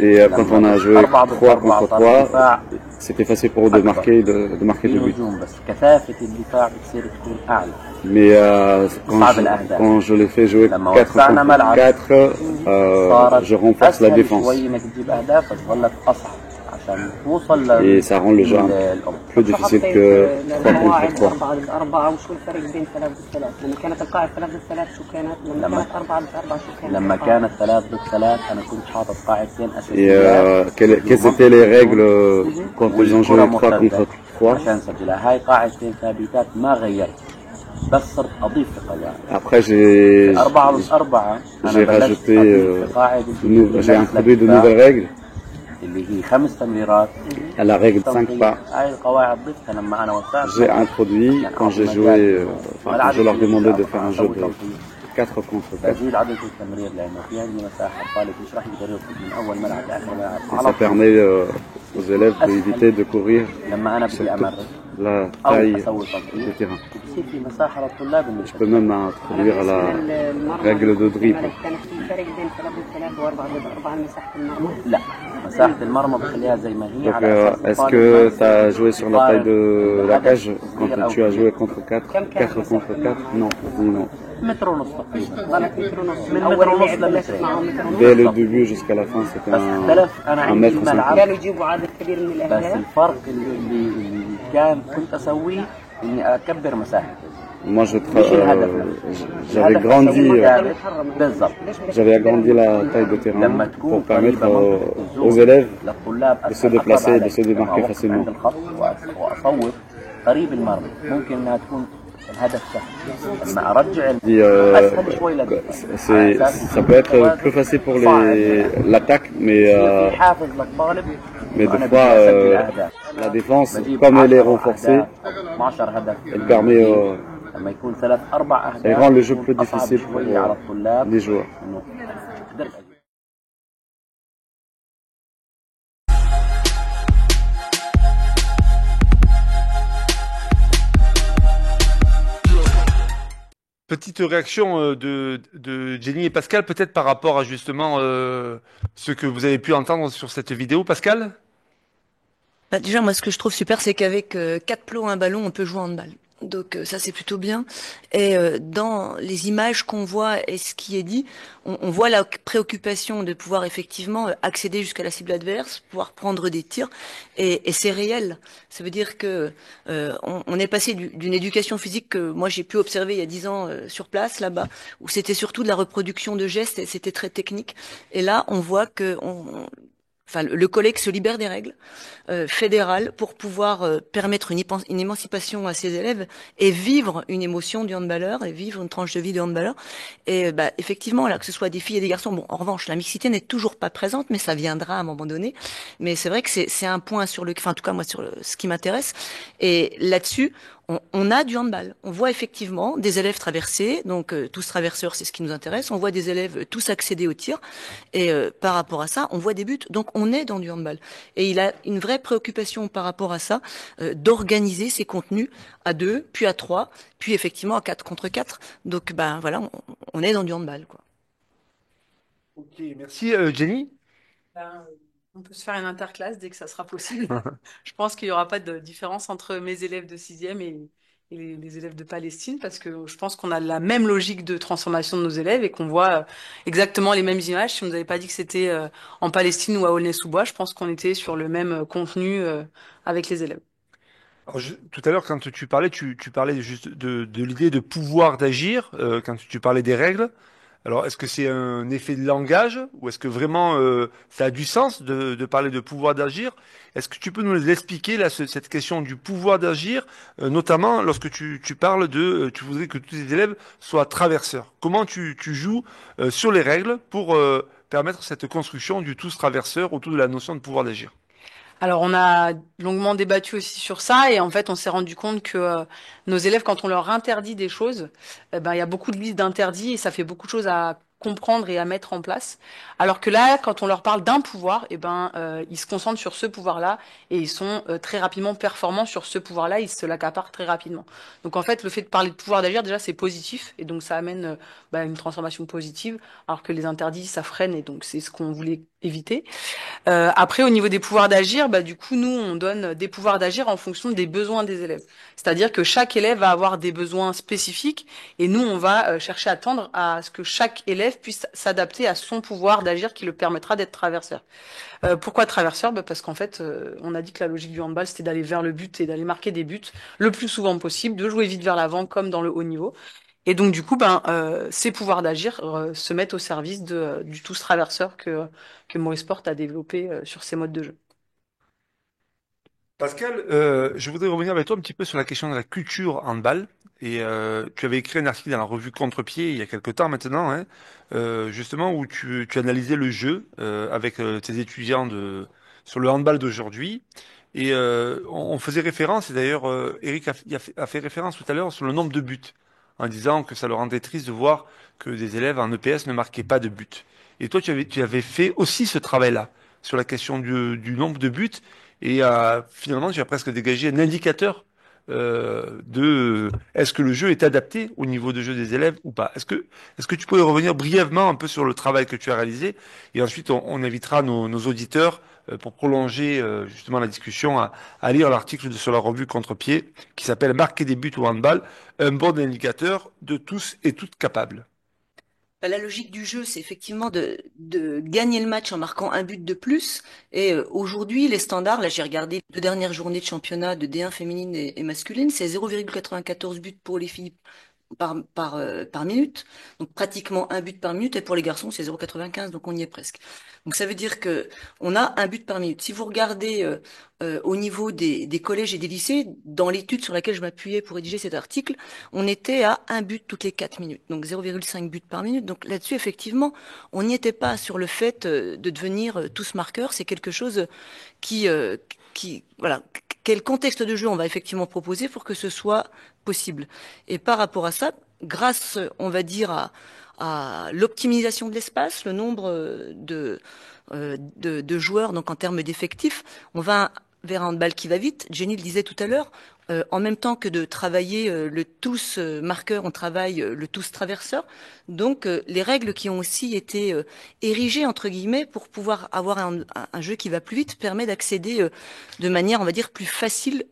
Et quand on a joué 3 contre 3, الدفاع c'était facile pour eux de marquer, de marquer في 2 buts. هجوم بس كثافة الدفاع بتصير تكون أعلى. Mais quand je les fais jouer 4 contre 4, je renforce la défense. شوي انك تجيب اهداف بس ظلت اصعب عشان توصل Et ça rend le jeu plus difficile que 3 contre 3. 4 ضد 4 وشو الفرق بين 3 ضد 3 لما كانت القاعدة 3 ضد 3 شو كانت لما كانت 4 ضد 4 شو كانت لما كانت 3 ضد 3 انا كنت حاطط قاعدتين Et اساسيات quelles étaient les règles quand ils ont joué 3 contre 3? عشان اسجلها. هاي قاعدتين ثابتات ما غيرت بس صرت اضيف ثقة يعني. Après, 4 ضد 4 j'ai rajouté, j'ai introduit de nouvelles règles. اللي هي 5 تمريرات. À la règle 5 pas, هاي القواعد ضفتها لما انا وسعت. j'ai introduit quand j'ai joué, enfin quand je leur demandais de faire un jeu de 4 contre 4. تزيد عدد التمرير لانه في عندي مساحه الطالب يشرح يقدر يوصل من اول ملعب لاخر ملعب. Et ça permet aux élèves d'éviter de courir لما انا بدي امرر la او taille اسوي du تطبيق terrain. بتصير في مساحه للطلاب انه Je peux même introduire la règle de dribble. كان في فرق بين 3 ضد 3 و4 ضد 4 مساحة المرمى لا مساحه المرمى بخليها زي ما هي Donc, على اساس est-ce que tu as joué sur la taille de la cage quand tu as joué contre 4? 4 contre 4? Non, non. متر ونص تقريبا. ظلت متر ونص من أول متر ونص لعب بلشت لمترين. معهم متر ونص Dès le début jusqu'à la fin, c'était بس اختلف انا un عندي mètre الملعب. كانوا يجيبوا عدد كبير من بس الأهداف الفرق اللي كان كنت اسويه اني اكبر مساحه. Moi, مش الهدف j'avais الهدف grandi, أسوي ثابت. بالضبط. j'avais agrandi la taille de لما terrain تكون pour permettre قريبة منطقة aux الزون élèves للطلاب de se déplacer et de se démarquer لما أوقف facilement. عند الخط واصوب قريب المرمى ممكن انها تكون الهدف سهل. لما ارجع Et, اسهل شوي للدفاع. ça peut être plus facile pour l'attaque, في حافز للطالب. mais وأنا des بدي fois, أسجل أهداف. la défense, بجيب comme elle est 10 renforcée, أهداف أو 12 هدف. elle permet لما يكون 3 4 elle اهداف rend le jeu يكون plus أصعب difficile pour شوي على الطلاب les joueurs. إنه تقدر أجيب. Petite réaction de Jenny et Pascal, peut-être par rapport à justement ce que vous avez pu entendre sur cette vidéo, Pascal? Bah, déjà, moi, ce que je trouve super, c'est qu'avec 4 plots, un ballon, on peut jouer en handball. Donc ça, c'est plutôt bien. Et dans les images qu'on voit et ce qui est dit, on voit la préoccupation de pouvoir effectivement accéder jusqu'à la cible adverse, pouvoir prendre des tirs, et c'est réel. Ça veut dire que on est passé d'une éducation physique que moi j'ai pu observer il y a 10 ans sur place là-bas, où c'était surtout de la reproduction de gestes et c'était très technique. Et là, on voit que enfin, le collègue se libère des règles fédérales pour pouvoir permettre une émancipation à ses élèves et vivre une émotion du handballeur et vivre une tranche de vie du handballeur. Et bah, effectivement, là, que ce soit des filles et des garçons, bon, en revanche, la mixité n'est toujours pas présente, mais ça viendra à un moment donné. Mais c'est vrai que c'est un point sur enfin, en tout cas, moi, sur ce qui m'intéresse. Et là-dessus, on a du handball. On voit effectivement des élèves traverser, donc tous traverseurs, c'est ce qui nous intéresse. On voit des élèves tous accéder au tir. Et par rapport à ça, on voit des buts. Donc on est dans du handball. Et il a une vraie préoccupation par rapport à ça, d'organiser ses contenus à 2, puis à 3, puis effectivement à 4 contre 4. Donc ben voilà, on est dans du handball, quoi. Ok, merci Jenny. On peut se faire une interclasse dès que ça sera possible. Je pense qu'il n'y aura pas de différence entre mes élèves de 6e et les élèves de Palestine, parce que je pense qu'on a la même logique de transformation de nos élèves et qu'on voit exactement les mêmes images. Si on nous avait pas dit que c'était en Palestine ou à Aulnay-sous-Bois, je pense qu'on était sur le même contenu avec les élèves. Alors, tout à l'heure, quand tu parlais, tu parlais juste de l'idée de pouvoir d'agir, quand tu parlais des règles. Alors, est-ce que c'est un effet de langage ou est-ce que vraiment ça a du sens de parler de pouvoir d'agir? Est-ce que tu peux nous expliquer là cette question du pouvoir d'agir, notamment lorsque tu parles tu voudrais que tous les élèves soient traverseurs. Comment tu joues sur les règles pour permettre cette construction du tous traverseur autour de la notion de pouvoir d'agir? Alors, on a longuement débattu aussi sur ça et en fait, on s'est rendu compte que nos élèves, quand on leur interdit des choses, ben, il y a beaucoup de listes d'interdits et ça fait beaucoup de choses à comprendre et à mettre en place. Alors que là, quand on leur parle d'un pouvoir, ils se concentrent sur ce pouvoir-là et ils sont très rapidement performants sur ce pouvoir-là, ils se l'accaparent très rapidement. Donc en fait, le fait de parler de pouvoir d'agir, déjà, c'est positif et donc ça amène une transformation positive, alors que les interdits, ça freine et donc c'est ce qu'on voulait éviter. Après, au niveau des pouvoirs d'agir, bah, du coup, nous, on donne des pouvoirs d'agir en fonction des besoins des élèves. C'est-à-dire que chaque élève va avoir des besoins spécifiques et nous, on va chercher à tendre à ce que chaque élève puisse s'adapter à son pouvoir d'agir qui le permettra d'être traverseur. Pourquoi traverseur? Bah, parce qu'en fait, on a dit que la logique du handball, c'était d'aller vers le but et d'aller marquer des buts le plus souvent possible, de jouer vite vers l'avant comme dans le haut niveau. Et donc, du coup, ces pouvoirs d'agir se mettent au service du tous traverseur que Maurice Porte a développé sur ses modes de jeu. Pascal, je voudrais revenir avec toi un petit peu sur la question de la culture handball. Et tu avais écrit un article dans la revue Contre-Pied il y a quelque temps maintenant, hein, justement où tu analysais le jeu avec tes étudiants sur le handball d'aujourd'hui. Et on faisait référence, et d'ailleurs Eric a fait référence tout à l'heure sur le nombre de buts, en disant que ça le rendait triste de voir que des élèves en EPS ne marquaient pas de buts. Et toi, tu avais fait aussi ce travail-là sur la question du nombre de buts. Et finalement, tu as presque dégagé un indicateur de est-ce que le jeu est adapté au niveau de jeu des élèves ou pas. Est-ce que tu pourrais revenir brièvement un peu sur le travail que tu as réalisé et ensuite on invitera nos auditeurs pour prolonger justement la discussion à lire l'article sur la revue Contre-Pied qui s'appelle Marquer des buts au handball, un bon indicateur de tous et toutes capables. La logique du jeu, c'est effectivement de gagner le match en marquant un but de plus. Et aujourd'hui, les standards, là j'ai regardé les 2 dernières journées de championnat de D1 féminine et masculine, c'est 0,94 buts pour les filles par minute. Donc pratiquement un but par minute. Et pour les garçons, c'est 0,95, donc on y est presque. Donc ça veut dire que on a un but par minute. Si vous regardez au niveau des collèges et des lycées, dans l'étude sur laquelle je m'appuyais pour rédiger cet article, on était à un but toutes les 4 minutes, donc 0,5 buts par minute. Donc là-dessus, effectivement, on n'y était pas sur le fait de devenir tous marqueurs. C'est quelque chose qui, euh, voilà, quel contexte de jeu on va effectivement proposer pour que ce soit possible. Et par rapport à ça, grâce, on va dire, à l'optimisation de l'espace, le nombre de joueurs, donc en termes d'effectifs, on va vers un handball qui va vite. Jenny le disait tout à l'heure, en même temps que de travailler le tous marqueur, on travaille le tous traverseur. Donc les règles qui ont aussi été érigées entre guillemets pour pouvoir avoir un jeu qui va plus vite permet d'accéder de manière, on va dire, plus facile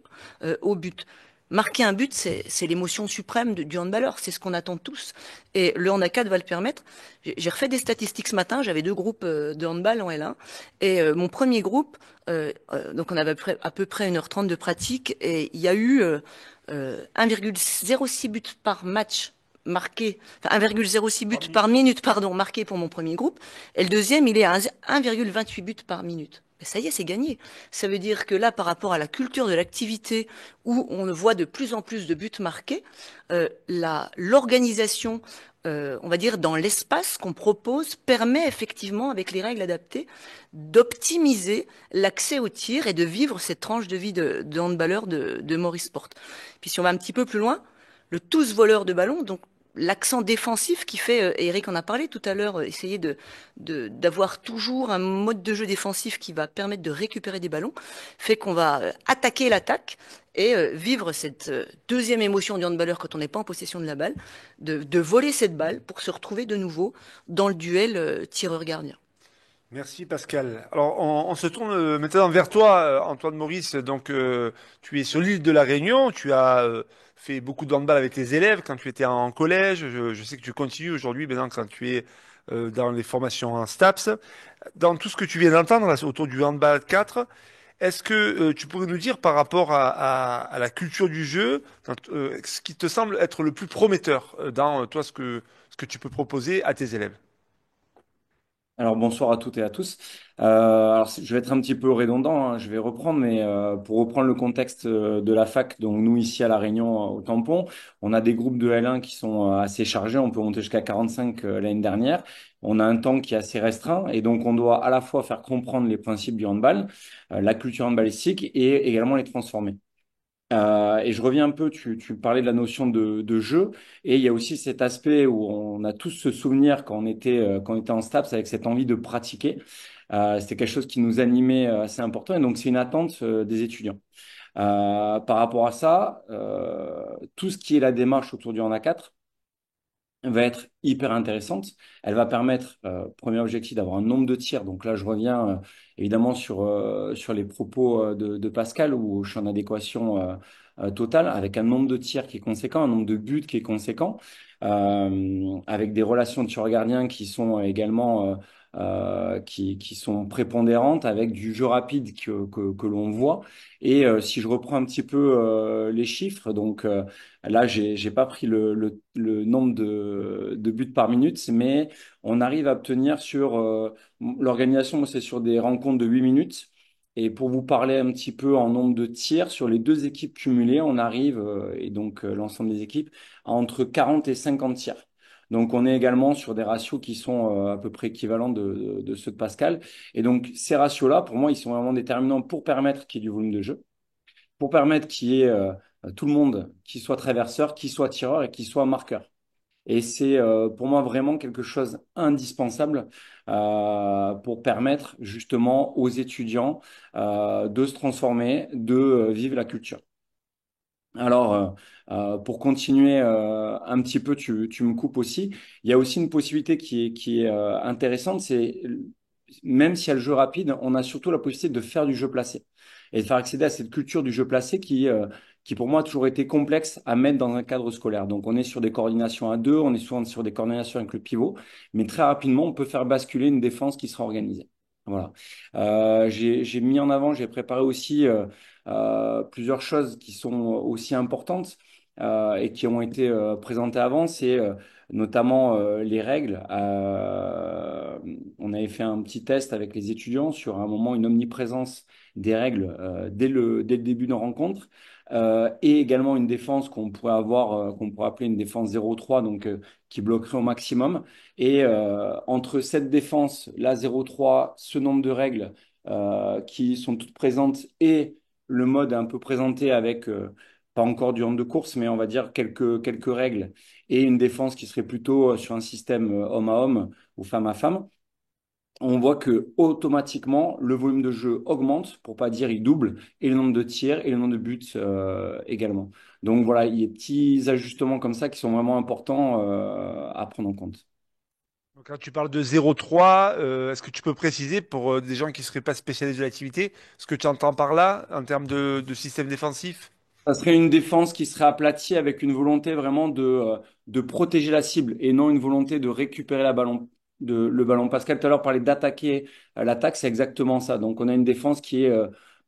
au but. Marquer un but, c'est l'émotion suprême du handballeur, c'est ce qu'on attend tous. Et le Hand à 4 va le permettre. J'ai refait des statistiques ce matin, j'avais 2 groupes de handball en L1. Et mon premier groupe, donc on avait à peu près 1h30 de pratique, et il y a eu 1,06 buts par match marqué, enfin 1,06 buts par minute, pardon, marqué pour mon premier groupe. Et le deuxième, il est à 1,28 buts par minute. Mais ça y est, c'est gagné. Ça veut dire que là, par rapport à la culture de l'activité, où on voit de plus en plus de buts marqués, l'organisation, on va dire, dans l'espace qu'on propose, permet effectivement, avec les règles adaptées, d'optimiser l'accès au tir et de vivre cette tranche de vie de handballeur de Maurice Porte. Puis si on va un petit peu plus loin, le tous voleur de ballon, donc l'accent défensif qui fait, et Eric en a parlé tout à l'heure, essayer d'avoir toujours un mode de jeu défensif qui va permettre de récupérer des ballons, fait qu'on va attaquer l'attaque et vivre cette deuxième émotion du handballeur quand on n'est pas en possession de la balle, de voler cette balle pour se retrouver de nouveau dans le duel tireur-gardien. Merci Pascal. Alors on se tourne maintenant vers toi, Antoine Maurice. Donc tu es sur l'île de la Réunion. Tu as fait beaucoup de handball avec les élèves quand tu étais en collège. Je sais que tu continues aujourd'hui, maintenant quand tu es dans les formations en STAPS. Dans tout ce que tu viens d'entendre là, autour du handball 4, est-ce que tu pourrais nous dire par rapport à la culture du jeu, ce qui te semble être le plus prometteur dans toi ce que tu peux proposer à tes élèves? Alors bonsoir à toutes et à tous. Je vais être un petit peu redondant, hein, je vais reprendre, mais pour reprendre le contexte de la fac, donc nous ici à La Réunion, au Tampon, on a des groupes de L1 qui sont assez chargés, on peut monter jusqu'à 45 l'année dernière. On a un temps qui est assez restreint et donc on doit à la fois faire comprendre les principes du handball, la culture handballistique et également les transformer. Et je reviens un peu, tu parlais de la notion de jeu, et il y a aussi cet aspect où on a tous ce souvenir quand on était en STAPS avec cette envie de pratiquer. C'était quelque chose qui nous animait assez important, et donc c'est une attente des étudiants. Par rapport à ça, tout ce qui est la démarche autour du Hand à 4, va être hyper intéressante. Elle va permettre, premier objectif, d'avoir un nombre de tirs. Donc là, je reviens évidemment sur les propos de Pascal, où je suis en adéquation totale, avec un nombre de tirs qui est conséquent, un nombre de buts qui est conséquent, avec des relations de tir-gardien qui sont également qui sont prépondérantes, avec du jeu rapide que l'on voit. Et si je reprends un petit peu les chiffres, donc là, j'ai pas pris le nombre de buts par minute, mais on arrive à obtenir sur l'organisation, moi, c'est sur des rencontres de 8 minutes. Et pour vous parler un petit peu en nombre de tirs, sur les deux équipes cumulées, on arrive, et donc l'ensemble des équipes, à entre 40 et 50 tirs. Donc on est également sur des ratios qui sont à peu près équivalents de ceux de Pascal. Et donc ces ratios-là, pour moi, ils sont vraiment déterminants pour permettre qu'il y ait du volume de jeu, pour permettre qu'il y ait tout le monde qui soit traverseur, qui soit tireur et qui soit marqueur. Et c'est pour moi vraiment quelque chose indispensable pour permettre justement aux étudiants de se transformer, de vivre la culture. Alors, pour continuer un petit peu, tu me coupes aussi. Il y a aussi une possibilité qui est intéressante, c'est même s'il y a le jeu rapide, on a surtout la possibilité de faire du jeu placé et de faire accéder à cette culture du jeu placé qui pour moi a toujours été complexe à mettre dans un cadre scolaire. Donc, on est sur des coordinations à deux, on est souvent sur des coordinations avec le pivot, mais très rapidement, on peut faire basculer une défense qui sera organisée. Voilà. J'ai mis en avant, j'ai préparé aussi plusieurs choses qui sont aussi importantes et qui ont été présentées avant, c'est notamment les règles. On avait fait un petit test avec les étudiants sur un moment une omniprésence des règles dès le début de la rencontre. Et également une défense qu'on pourrait avoir, qu'on pourrait appeler une défense 0-3, donc qui bloquerait au maximum. Et entre cette défense, la 0-3, ce nombre de règles qui sont toutes présentes et le mode un peu présenté avec, pas encore du hand de course, mais on va dire quelques règles et une défense qui serait plutôt sur un système homme à homme ou femme à femme, on voit que automatiquement le volume de jeu augmente, pour pas dire il double, et le nombre de tirs et le nombre de buts également. Donc voilà, il y a des petits ajustements comme ça qui sont vraiment importants à prendre en compte. Donc, quand tu parles de 0,3, est-ce que tu peux préciser pour des gens qui ne seraient pas spécialisés de l'activité, ce que tu entends par là en termes de système défensif? Ça serait une défense qui serait aplatie avec une volonté vraiment de protéger la cible et non une volonté de récupérer le ballon. Pascal tout à l'heure parlait d'attaquer l'attaque, c'est exactement ça. Donc on a une défense qui est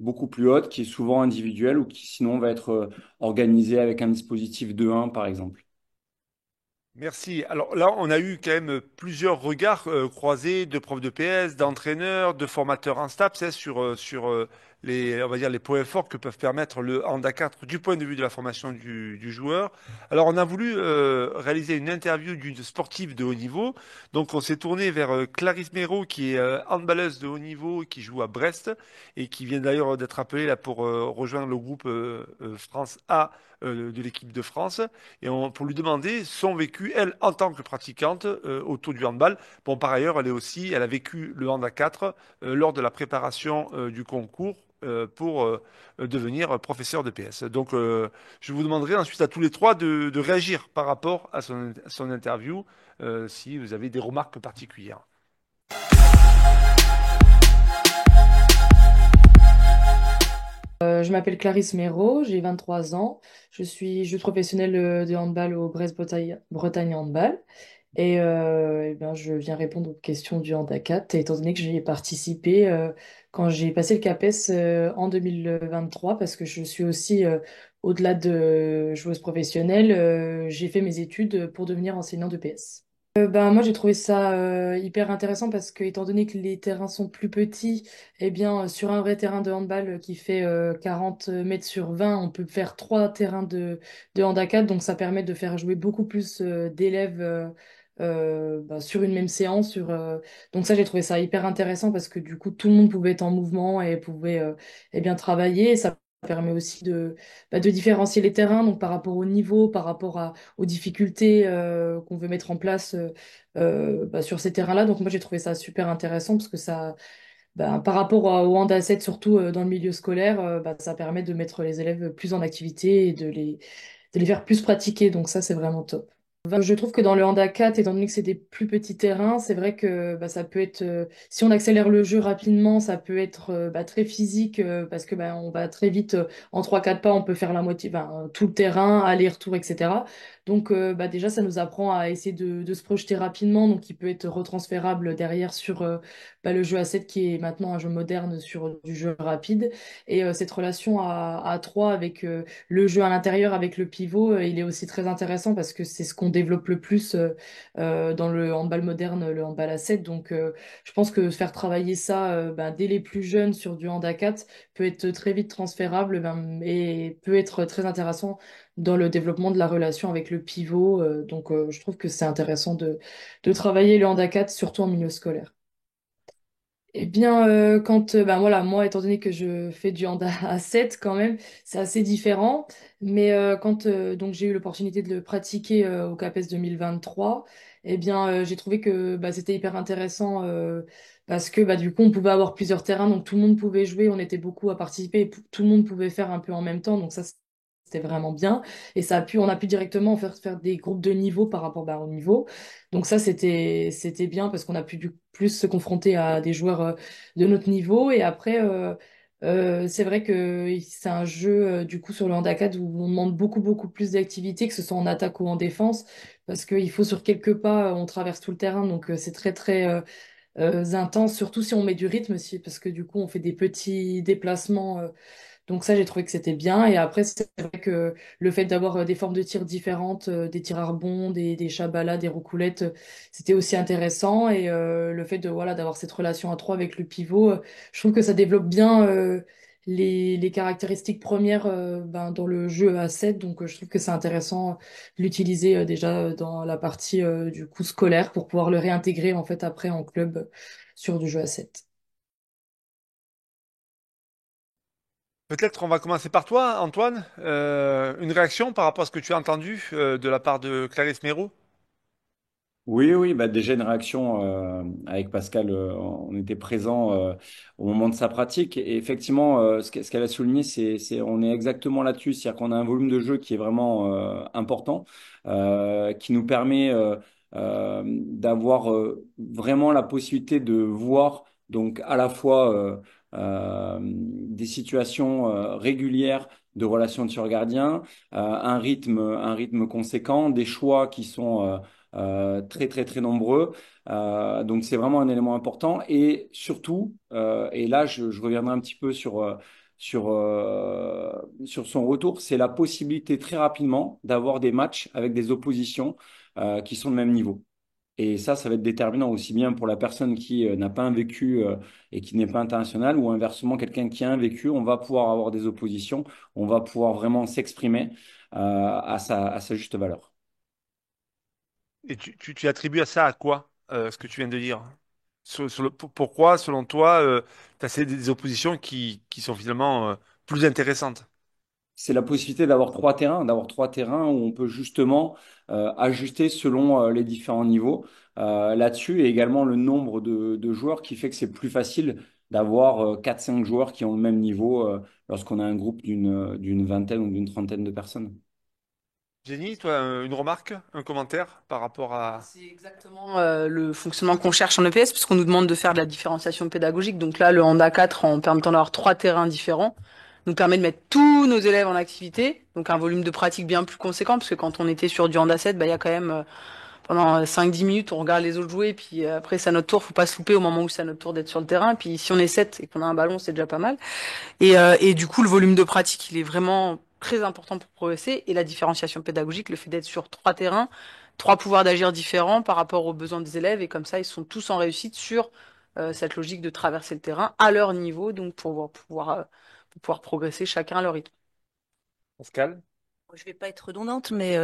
beaucoup plus haute, qui est souvent individuelle ou qui sinon va être organisée avec un dispositif 2-1 par exemple. Merci. Alors là, on a eu quand même plusieurs regards croisés de profs de PS, d'entraîneurs, de formateurs en STAPS sur les, on va dire, les points forts que peuvent permettre le hand à 4 du point de vue de la formation du joueur. Alors, on a voulu réaliser une interview d'une sportive de haut niveau. Donc, on s'est tourné vers Clarisse Méraud, qui est handballeuse de haut niveau, qui joue à Brest et qui vient d'ailleurs d'être appelée là pour rejoindre le groupe France A de l'équipe de France pour lui demander son vécu, elle, en tant que pratiquante autour du handball. Bon, par ailleurs, elle a vécu le hand à 4 lors de la préparation du concours pour devenir professeur de PS. Donc, je vous demanderai ensuite à tous les trois de réagir par rapport à son interview, si vous avez des remarques particulières. Je m'appelle Clarisse Méraud, j'ai 23 ans. Je suis joueuse professionnelle de handball au Brest-Bretagne Handball. Eh bien, je viens répondre aux questions du hand à 4, étant donné que j'y ai participé quand j'ai passé le CAPES en 2023, parce que je suis aussi, au-delà de joueuse professionnelle, j'ai fait mes études pour devenir enseignant de PS. Ben, moi, j'ai trouvé ça hyper intéressant parce que, étant donné que les terrains sont plus petits, eh bien, sur un vrai terrain de handball qui fait 40 mètres sur 20, on peut faire trois terrains de hand à 4. Donc, ça permet de faire jouer beaucoup plus d'élèves bah, sur une même séance. Donc, ça, j'ai trouvé ça hyper intéressant parce que, du coup, tout le monde pouvait être en mouvement et pouvait eh bien, travailler. Ça permet aussi de différencier les terrains, donc par rapport au niveau, par rapport aux difficultés qu'on veut mettre en place bah, sur ces terrains-là. Donc moi j'ai trouvé ça super intéressant parce que ça, bah, par rapport au hand à 7, surtout dans le milieu scolaire, bah, ça permet de mettre les élèves plus en activité et de les faire plus pratiquer. Donc ça c'est vraiment top. Je trouve que dans le Honda 4, étant donné que c'est des plus petits terrains, c'est vrai que ça peut être, si on accélère le jeu rapidement, ça peut être très physique parce que on va très vite, en 3-4 pas, on peut faire la moitié, tout le terrain, aller-retour, etc. Donc déjà, ça nous apprend à essayer de se projeter rapidement, donc il peut être retransférable derrière sur le jeu à 7 qui est maintenant un jeu moderne sur du jeu rapide. Et cette relation à 3 avec le jeu à l'intérieur avec le pivot, il est aussi très intéressant parce que c'est ce qu'on développe le plus dans le handball moderne, le handball à 7. Donc, je pense que faire travailler ça dès les plus jeunes sur du hand à 4 peut être très vite transférable et peut être très intéressant dans le développement de la relation avec le pivot. Donc, je trouve que c'est intéressant de travailler le hand à 4, surtout en milieu scolaire. Eh bien, quand, voilà, moi, étant donné que je fais du hand à 7 quand même, c'est assez différent. Mais quand donc j'ai eu l'opportunité de le pratiquer au CAPES 2023, eh bien, j'ai trouvé que c'était hyper intéressant parce que du coup, on pouvait avoir plusieurs terrains, donc tout le monde pouvait jouer, on était beaucoup à participer, et tout le monde pouvait faire un peu en même temps, donc ça, c'était vraiment bien. Et on a pu directement faire des groupes de niveau par rapport au niveau. Donc ça, c'était bien parce qu'on a pu plus se confronter à des joueurs de notre niveau. Et après, c'est vrai que c'est un jeu du coup sur le handicap où on demande beaucoup, beaucoup plus d'activité, que ce soit en attaque ou en défense, parce qu'il faut sur quelques pas, on traverse tout le terrain. Donc c'est très, très intense, surtout si on met du rythme, parce que du coup, on fait des petits déplacements. Donc ça, j'ai trouvé que c'était bien. Et après, c'est vrai que le fait d'avoir des formes de tir différentes, des tirs à rebond, des chabalas, des roucoulettes, c'était aussi intéressant. Et le fait de voilà d'avoir cette relation à trois avec le pivot, je trouve que ça développe bien les caractéristiques premières dans le jeu à 7. Donc je trouve que c'est intéressant de l'utiliser déjà dans la partie du coup scolaire pour pouvoir le réintégrer en fait après en club sur du jeu à 7. Peut-être on va commencer par toi, Antoine. Une réaction par rapport à ce que tu as entendu de la part de Clarisse Mérou? Oui, oui, déjà une réaction avec Pascal, on était présent au moment de sa pratique. Et effectivement, ce qu'elle a souligné, on est exactement là-dessus. C'est-à-dire qu'on a un volume de jeu qui est vraiment important, qui nous permet d'avoir vraiment la possibilité de voir donc à la fois des situations régulières de relations de tir-gardien, un rythme conséquent, des choix qui sont très très très nombreux. Donc c'est vraiment un élément important et surtout, et là je reviendrai un petit peu sur son retour, c'est la possibilité très rapidement d'avoir des matchs avec des oppositions qui sont de même niveau. Et ça va être déterminant aussi bien pour la personne qui n'a pas un vécu et qui n'est pas international, ou inversement, quelqu'un qui a un vécu, on va pouvoir avoir des oppositions, on va pouvoir vraiment s'exprimer à sa juste valeur. Et tu attribues à ça à quoi, ce que tu viens de dire? Pourquoi, selon toi, tu as des oppositions qui sont finalement plus intéressantes? C'est la possibilité d'avoir trois terrains où on peut justement ajuster selon les différents niveaux là-dessus, et également le nombre de joueurs qui fait que c'est plus facile d'avoir 4-5 joueurs qui ont le même niveau lorsqu'on a un groupe d'une vingtaine ou d'une trentaine de personnes. Jenny, toi, une remarque, un commentaire par rapport à... C'est exactement le fonctionnement qu'on cherche en EPS, puisqu'on nous demande de faire de la différenciation pédagogique. Donc là, le Honda 4, en permettant d'avoir trois terrains différents, nous permet de mettre tous nos élèves en activité, donc un volume de pratique bien plus conséquent, parce que quand on était sur du Honda 7, il y a quand même, pendant 5-10 minutes, on regarde les autres jouer, puis après, c'est à notre tour, faut pas se louper au moment où c'est à notre tour d'être sur le terrain. Puis si on est 7 et qu'on a un ballon, c'est déjà pas mal. Et du coup, le volume de pratique, il est vraiment très important pour progresser. Et la différenciation pédagogique, le fait d'être sur trois terrains, trois pouvoirs d'agir différents par rapport aux besoins des élèves. Et comme ça, ils sont tous en réussite sur cette logique de traverser le terrain à leur niveau, donc pour pouvoir progresser chacun à leur rythme. Pascal? Je vais pas être redondante, mais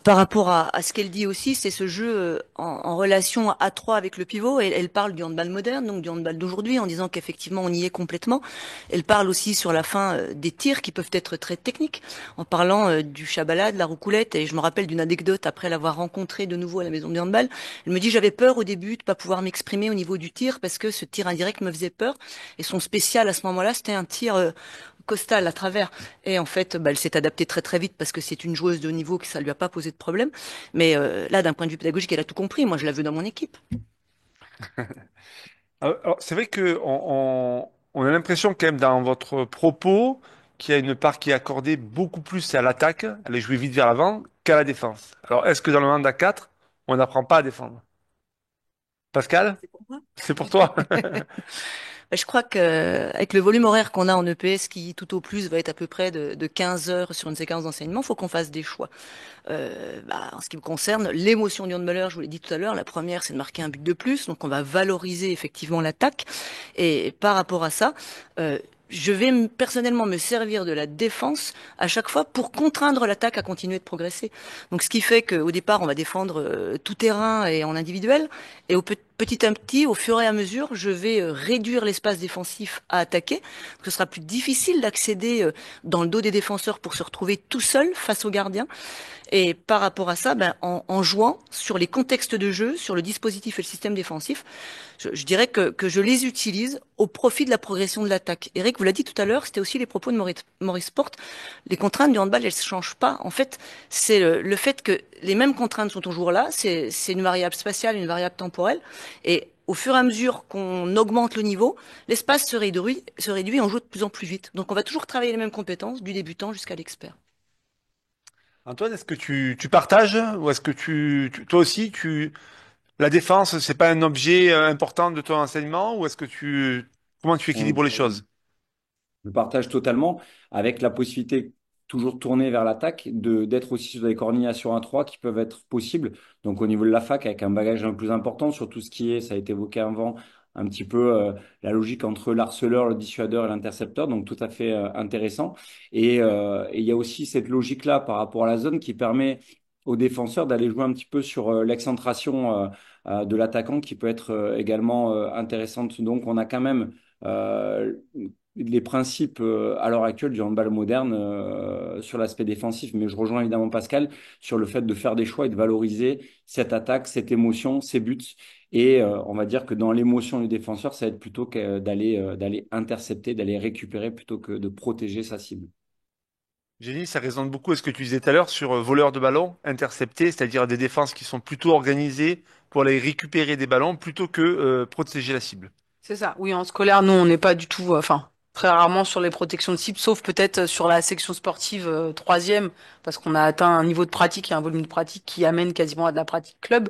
par rapport à ce qu'elle dit aussi, c'est ce jeu en relation à trois avec le pivot. Elle parle du handball moderne, donc du handball d'aujourd'hui, en disant qu'effectivement on y est complètement. Elle parle aussi sur la fin des tirs qui peuvent être très techniques, en parlant du chabala, de la roucoulette. Et je me rappelle d'une anecdote après l'avoir rencontrée de nouveau à la maison du handball. Elle me dit j'avais peur au début de pas pouvoir m'exprimer au niveau du tir parce que ce tir indirect me faisait peur. Et son spécial à ce moment-là, c'était un tir costale à travers. Et en fait, elle s'est adaptée très très vite parce que c'est une joueuse de haut niveau que ça lui a pas posé de problème. Mais là, d'un point de vue pédagogique, elle a tout compris. Moi, je la veux dans mon équipe. Alors, c'est vrai que on a l'impression quand même dans votre propos qu'il y a une part qui est accordée beaucoup plus à l'attaque, à aller jouer vite vers l'avant, qu'à la défense. Alors, est-ce que dans le hand à 4, on n'apprend pas à défendre? Pascal, C'est pour moi. c'est pour toi? Je crois qu'avec le volume horaire qu'on a en EPS, qui tout au plus va être à peu près de 15 heures sur une séquence d'enseignement, il faut qu'on fasse des choix. En ce qui me concerne, l'émotion du handballeur, je vous l'ai dit tout à l'heure, la première, c'est de marquer un but de plus, donc on va valoriser effectivement l'attaque. Et par rapport à ça, je vais personnellement me servir de la défense à chaque fois pour contraindre l'attaque à continuer de progresser. Donc ce qui fait qu'au départ, on va défendre tout terrain et en individuel, et petit à petit, au fur et à mesure, je vais réduire l'espace défensif à attaquer. Ce sera plus difficile d'accéder dans le dos des défenseurs pour se retrouver tout seul face au gardien. Et par rapport à ça, en jouant sur les contextes de jeu, sur le dispositif et le système défensif, je dirais que je les utilise au profit de la progression de l'attaque. Eric vous l'a dit tout à l'heure, c'était aussi les propos de Maurice Sport. Les contraintes du handball, elles ne changent pas. En fait, c'est le fait que les mêmes contraintes sont toujours là. C'est une variable spatiale, une variable temporelle. Et au fur et à mesure qu'on augmente le niveau, l'espace se réduit, on joue de plus en plus vite. Donc on va toujours travailler les mêmes compétences, du débutant jusqu'à l'expert. Antoine, est-ce que tu partages ou est-ce que toi aussi, la défense, c'est pas un objet important de ton enseignement ou est-ce que comment tu équilibres les choses? Je partage totalement, avec la possibilité toujours tournée vers l'attaque, d'être aussi sur des coordinations à 3 qui peuvent être possibles. Donc au niveau de la fac, avec un bagage un peu plus important sur tout ce qui est, ça a été évoqué avant, un petit peu la logique entre l'harceleur, le dissuadeur et l'intercepteur, donc tout à fait intéressant. Et il y a aussi cette logique-là par rapport à la zone qui permet aux défenseurs d'aller jouer un petit peu sur l'excentration de l'attaquant qui peut être également intéressante. Donc on a quand même les principes à l'heure actuelle du handball moderne sur l'aspect défensif, mais je rejoins évidemment Pascal sur le fait de faire des choix et de valoriser cette attaque, cette émotion, ces buts. Et on va dire que dans l'émotion du défenseur, ça va être plutôt que d'aller intercepter, d'aller récupérer plutôt que de protéger sa cible. Jenny, ça résonne beaucoup à ce que tu disais tout à l'heure sur voleur de ballon, intercepté, c'est-à-dire des défenses qui sont plutôt organisées pour aller récupérer des ballons plutôt que protéger la cible. C'est ça. Oui, en scolaire, nous, on n'est pas du tout, très rarement sur les protections de cible, sauf peut-être sur la section sportive 3e, parce qu'on a atteint un niveau de pratique et un volume de pratique qui amène quasiment à de la pratique club.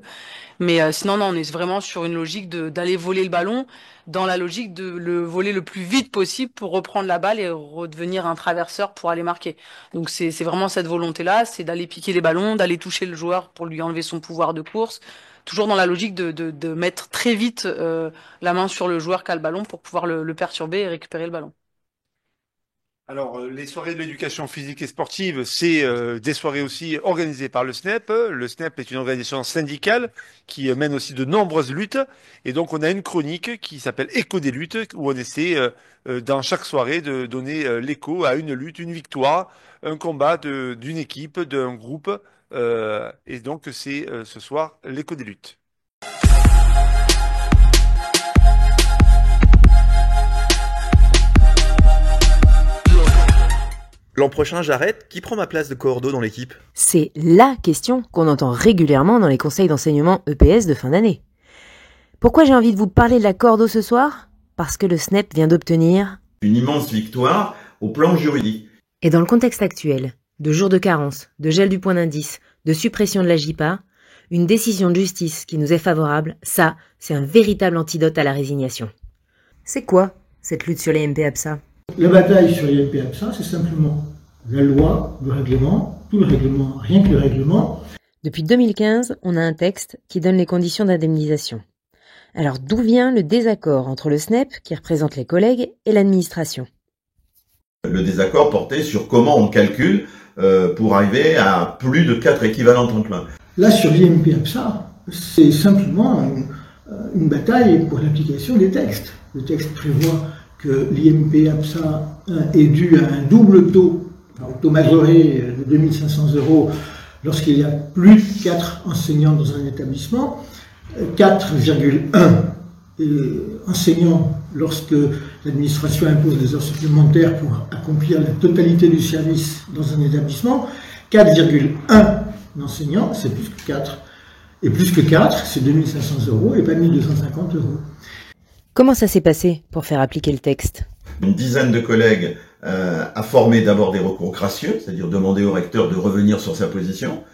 Mais sinon, non, on est vraiment sur une logique d'aller voler le ballon, dans la logique de le voler le plus vite possible pour reprendre la balle et redevenir un traverseur pour aller marquer. Donc c'est vraiment cette volonté-là, c'est d'aller piquer les ballons, d'aller toucher le joueur pour lui enlever son pouvoir de course, toujours dans la logique de mettre très vite la main sur le joueur qui a le ballon pour pouvoir le perturber et récupérer le ballon. Alors, les soirées de l'éducation physique et sportive, c'est des soirées aussi organisées par le SNEP. Le SNEP est une organisation syndicale qui mène aussi de nombreuses luttes. Et donc, on a une chronique qui s'appelle Écho des luttes, où on essaie, dans chaque soirée, de donner l'écho à une lutte, une victoire, un combat d'une équipe, d'un groupe. Et donc, c'est ce soir l'écho des luttes. L'an prochain, j'arrête. Qui prend ma place de cordeau dans l'équipe? C'est LA question qu'on entend régulièrement dans les conseils d'enseignement EPS de fin d'année. Pourquoi j'ai envie de vous parler de la cordeau ce soir? Parce que le SNEP vient d'obtenir une immense victoire au plan juridique. Et dans le contexte actuel, de jours de carence, de gel du point d'indice, de suppression de la JPA, une décision de justice qui nous est favorable, ça, c'est un véritable antidote à la résignation. C'est quoi, cette lutte sur les MP-APSA? La bataille sur les MP-APSA, c'est simplement la loi, le règlement, tout le règlement, rien que le règlement. Depuis 2015, on a un texte qui donne les conditions d'indemnisation. Alors d'où vient le désaccord entre le SNEP, qui représente les collègues, et l'administration? Le désaccord portait sur comment on calcule pour arriver à plus de 4 équivalents temps plein. Là, sur l'IMP-APSA, c'est simplement une bataille pour l'application des textes. Le texte prévoit que l'IMP-APSA est dû à un double taux, un taux majoré de 2500 € lorsqu'il y a plus de 4 enseignants dans un établissement, 4,1 enseignants lorsqu'il l'administration impose des heures supplémentaires pour accomplir la totalité du service dans un établissement. 4,1 enseignants, c'est plus que 4. Et plus que 4, c'est 2500 € et pas 1250 €. Comment ça s'est passé pour faire appliquer le texte? Une dizaine de collègues a formé d'abord des recours gracieux, c'est-à-dire demander au recteur de revenir sur sa position.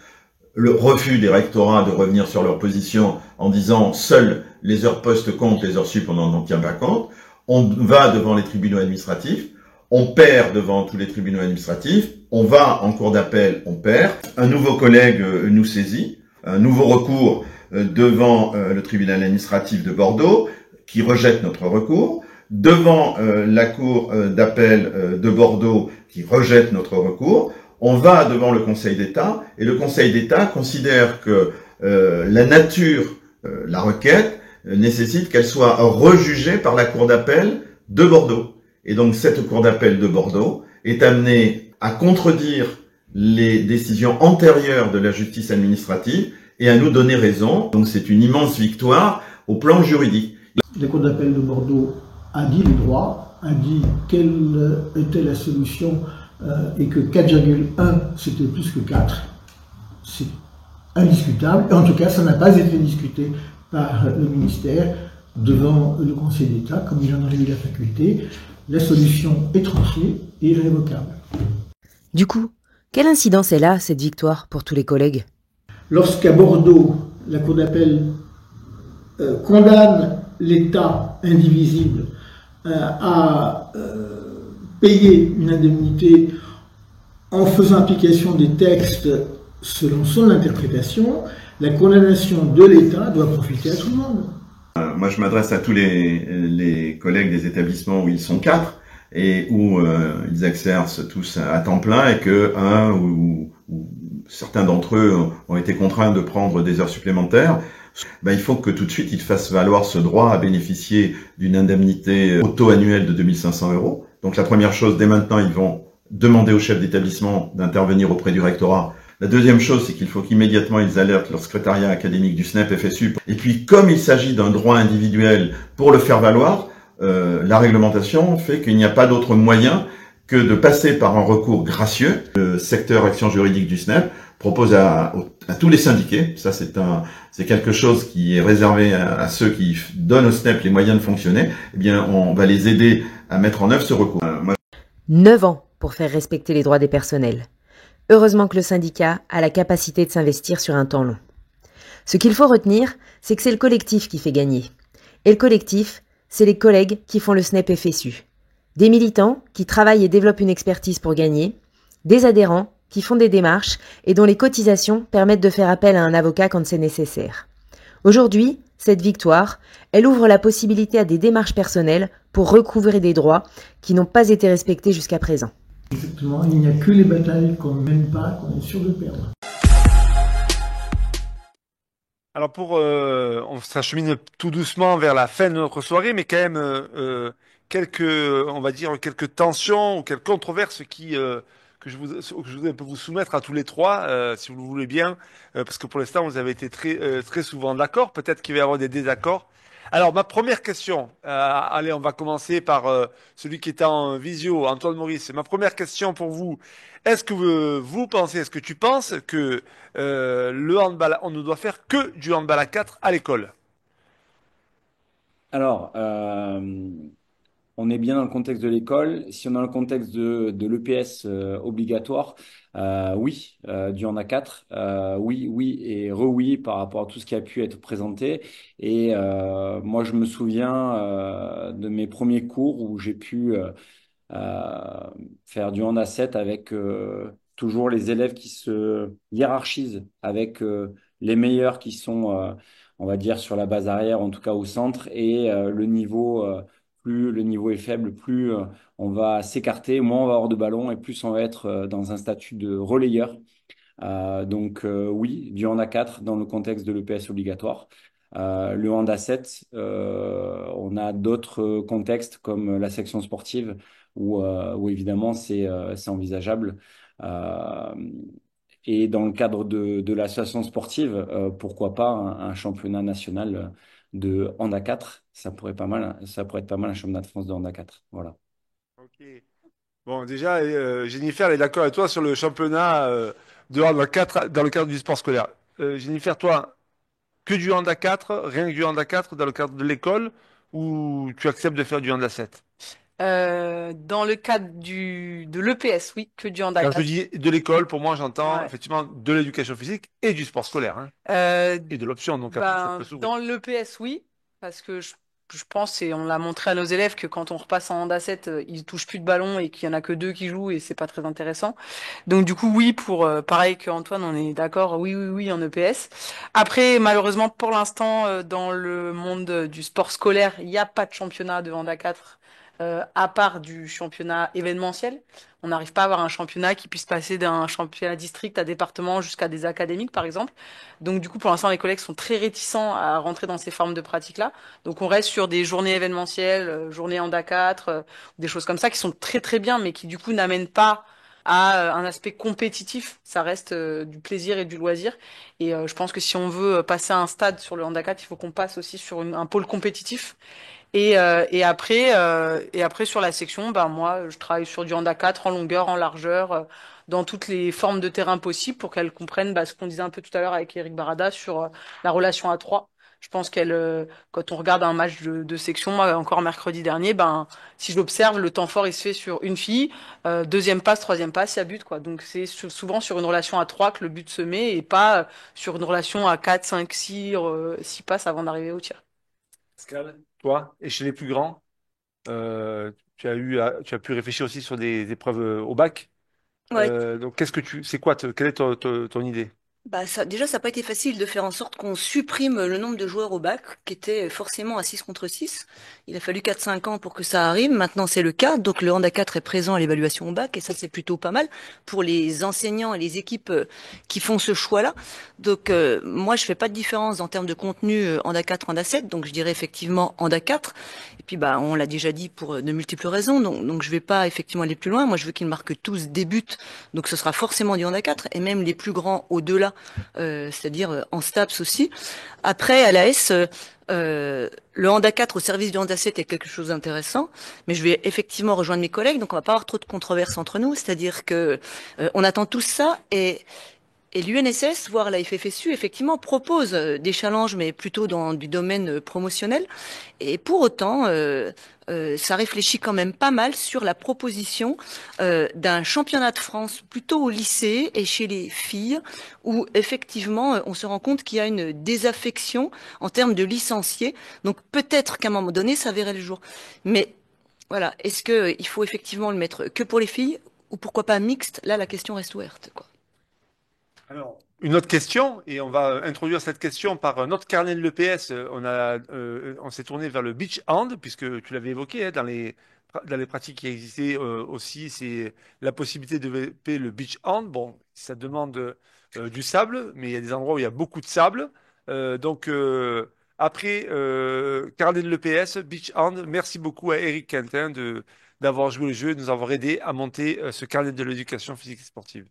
Le refus des rectorats de revenir sur leur position en disant seules les heures postes comptent, les heures sup on n'en tient pas compte. On va devant les tribunaux administratifs, on perd devant tous les tribunaux administratifs, on va en cour d'appel, on perd. Un nouveau collègue nous saisit, un nouveau recours devant le tribunal administratif de Bordeaux qui rejette notre recours, devant la cour d'appel de Bordeaux qui rejette notre recours. On va devant le Conseil d'État et le Conseil d'État considère que la nature, la requête, nécessite qu'elle soit rejugée par la Cour d'appel de Bordeaux. Et donc cette Cour d'appel de Bordeaux est amenée à contredire les décisions antérieures de la justice administrative et à nous donner raison. Donc c'est une immense victoire au plan juridique. La Cour d'appel de Bordeaux a dit le droit, a dit quelle était la solution et que 4,1 c'était plus que 4. C'est indiscutable. Et en tout cas, ça n'a pas été discuté par le ministère devant le Conseil d'État, comme il en avait eu la faculté. La solution est tranchée et irrévocable. Du coup, quelle incidence elle a, cette victoire, pour tous les collègues? Lorsqu'à Bordeaux, la Cour d'appel condamne l'État indivisible à payer une indemnité en faisant application des textes selon son interprétation, la condamnation de l'État doit profiter à tout le monde. Moi, je m'adresse à tous les collègues des établissements où ils sont 4 et où ils exercent tous à temps plein et que un ou certains d'entre eux ont été contraints de prendre des heures supplémentaires. Il faut que tout de suite ils fassent valoir ce droit à bénéficier d'une indemnité auto-annuelle de 2500 €. Donc la première chose, dès maintenant, ils vont demander au chef d'établissement d'intervenir auprès du rectorat. La deuxième chose, c'est qu'il faut qu'immédiatement ils alertent leur secrétariat académique du SNEP FSU. Et puis, comme il s'agit d'un droit individuel pour le faire valoir, la réglementation fait qu'il n'y a pas d'autre moyen que de passer par un recours gracieux. Le secteur action juridique du SNEP propose à tous les syndiqués, ça c'est quelque chose qui est réservé à ceux qui donnent au SNEP les moyens de fonctionner, eh bien on va les aider à mettre en œuvre ce recours. 9 ans pour faire respecter les droits des personnels. Heureusement que le syndicat a la capacité de s'investir sur un temps long. Ce qu'il faut retenir, c'est que c'est le collectif qui fait gagner. Et le collectif, c'est les collègues qui font le SNEP FSU. Des militants qui travaillent et développent une expertise pour gagner, des adhérents qui font des démarches et dont les cotisations permettent de faire appel à un avocat quand c'est nécessaire. Aujourd'hui, cette victoire, elle ouvre la possibilité à des démarches personnelles pour recouvrer des droits qui n'ont pas été respectés jusqu'à présent. Exactement, il n'y a que les batailles qu'on ne mène pas, qu'on est sûr de perdre. Alors on s'achemine tout doucement vers la fin de notre soirée, mais quand même on va dire quelques tensions ou quelques controverses que je voudrais un peu vous soumettre à tous les trois, si vous le voulez bien, parce que pour l'instant vous avez été très souvent d'accord. Peut-être qu'il va y avoir des désaccords. Alors ma première question, allez, on va commencer par celui qui est en visio, Antoine Maurice. Ma première question pour vous, est-ce que tu penses que le handball, on ne doit faire que du handball à 4 à l'école? Alors, on est bien dans le contexte de l'école. Si on est dans le contexte de l'EPS obligatoire, oui, du hand à 4, oui et re-oui par rapport à tout ce qui a pu être présenté. Et moi, je me souviens de mes premiers cours où j'ai pu faire du hand à 7 avec toujours les élèves qui se hiérarchisent avec les meilleurs qui sont, on va dire, sur la base arrière, en tout cas au centre, et plus le niveau est faible, plus on va s'écarter, moins on va avoir de ballon et plus on va être dans un statut de relayeur. Donc oui, du hand à 4 dans le contexte de l'EPS obligatoire. Le hand à 7, on a d'autres contextes comme la section sportive où évidemment c'est envisageable. Et dans le cadre de l'association sportive, pourquoi pas un championnat national de Handa 4, ça pourrait être pas mal un championnat de France de Handa 4. Voilà. Ok. Bon, déjà, Jennifer, elle est d'accord avec toi sur le championnat de Handa 4 dans le cadre du sport scolaire. Jennifer, toi, que du Handa 4, rien que du Handa 4 dans le cadre de l'école, ou tu acceptes de faire du Handa 7? Dans le cadre de l'EPS, oui, que du Handa Quand je 4. dis de l'école, pour moi, j'entends Ouais. effectivement de l'éducation physique et du sport scolaire, hein, Euh, et de l'option. Donc après, ça Ben, peut s'ouvrir. dans l'EPS, oui, parce que je pense, et on l'a montré à nos élèves, que quand on repasse en Handa 7, ils touchent plus de ballon et qu'il y en a que 2 qui jouent et c'est pas très intéressant. Donc du coup, oui, pareil que Antoine, on est d'accord, oui, oui, oui, en EPS. Après, malheureusement, pour l'instant, dans le monde du sport scolaire, il n'y a pas de championnat de Handa 4, à part du championnat événementiel. On n'arrive pas à avoir un championnat qui puisse passer d'un championnat district à département jusqu'à des académiques, par exemple. Donc du coup, pour l'instant, les collègues sont très réticents à rentrer dans ces formes de pratiques-là. Donc on reste sur des journées événementielles, journées Handa 4, des choses comme ça qui sont très très bien, mais qui du coup n'amènent pas à un aspect compétitif. Ça reste du plaisir et du loisir. Et je pense que si on veut passer à un stade sur le Handa 4, il faut qu'on passe aussi sur un pôle compétitif. Et après sur la section, ben moi je travaille sur du Handa 4 en longueur, en largeur, dans toutes les formes de terrain possibles pour qu'elles comprennent ce qu'on disait un peu tout à l'heure avec Eric Barada sur la relation à 3. Je pense quand on regarde un match de section, moi encore mercredi dernier, ben si je l'observe, le temps fort il se fait sur une fille, deuxième passe, troisième passe, il y a but quoi. Donc c'est souvent sur une relation à 3 que le but se met et pas sur une relation à 4, 5, 6, 6 passes avant d'arriver au tir. Pascal, toi, et chez les plus grands, tu as pu réfléchir aussi sur des épreuves au bac. Ouais. Donc, quelle est ton idée? Bah ça, déjà, ça n'a pas été facile de faire en sorte qu'on supprime le nombre de joueurs au bac, qui était forcément à 6 contre 6. Il a fallu 4-5 ans pour que ça arrive. Maintenant, c'est le cas. Donc, le Handa 4 est présent à l'évaluation au bac, et ça, c'est plutôt pas mal pour les enseignants et les équipes qui font ce choix-là. Donc, moi, je fais pas de différence en termes de contenu Handa 4, Handa 7. Donc, je dirais effectivement Handa 4. Et puis, bah, on l'a déjà dit pour de multiples raisons. Donc, je vais pas effectivement aller plus loin. Moi, je veux qu'ils marquent tous des buts. Donc, ce sera forcément du Handa 4, et même les plus grands au-delà. C'est-à-dire en STAPS aussi. Après, à l'AS, le Handa 4 au service du Handa 7 est quelque chose d'intéressant, mais je vais effectivement rejoindre mes collègues, donc on va pas avoir trop de controverses entre nous, c'est-à-dire que on attend tous ça, et l'UNSS, voire la FFSU, effectivement, propose des challenges, mais plutôt dans du domaine promotionnel. Et pour autant, ça réfléchit quand même pas mal sur la proposition d'un championnat de France plutôt au lycée et chez les filles, où effectivement, on se rend compte qu'il y a une désaffection en termes de licenciés. Donc peut-être qu'à un moment donné, ça verrait le jour. Mais voilà, est-ce que il faut effectivement le mettre que pour les filles, ou pourquoi pas mixte? Là, la question reste ouverte, quoi. Alors, une autre question, et on va introduire cette question par notre carnet de l'EPS. On s'est tourné vers le beach hand, puisque tu l'avais évoqué, hein, dans les pratiques qui existaient aussi, c'est la possibilité de développer le beach hand. Bon, ça demande du sable, mais il y a des endroits où il y a beaucoup de sable. Après, carnet de l'EPS, beach hand, merci beaucoup à Eric Quintin d'avoir joué le jeu et de nous avoir aidé à monter ce carnet de l'éducation physique et sportive.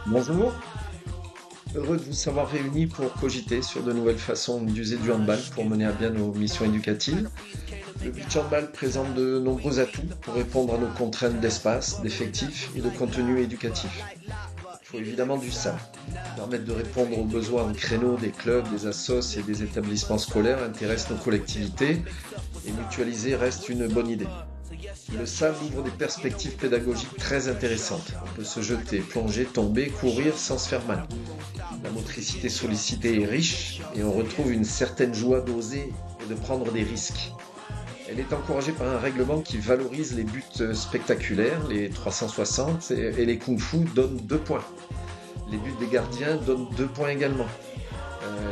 Bonjour, heureux de vous savoir réunis pour cogiter sur de nouvelles façons d'user du handball pour mener à bien nos missions éducatives. Le beach handball présente de nombreux atouts pour répondre à nos contraintes d'espace, d'effectifs et de contenu éducatif. Il faut évidemment du sable, permettre de répondre aux besoins en créneau des clubs, des assos et des établissements scolaires intéresse nos collectivités et mutualiser reste une bonne idée. Le sable ouvre des perspectives pédagogiques très intéressantes. On peut se jeter, plonger, tomber, courir sans se faire mal. La motricité sollicitée est riche et on retrouve une certaine joie d'oser et de prendre des risques. Elle est encouragée par un règlement qui valorise les buts spectaculaires, les 360 et les kung-fu donnent 2 points. Les buts des gardiens donnent 2 points également.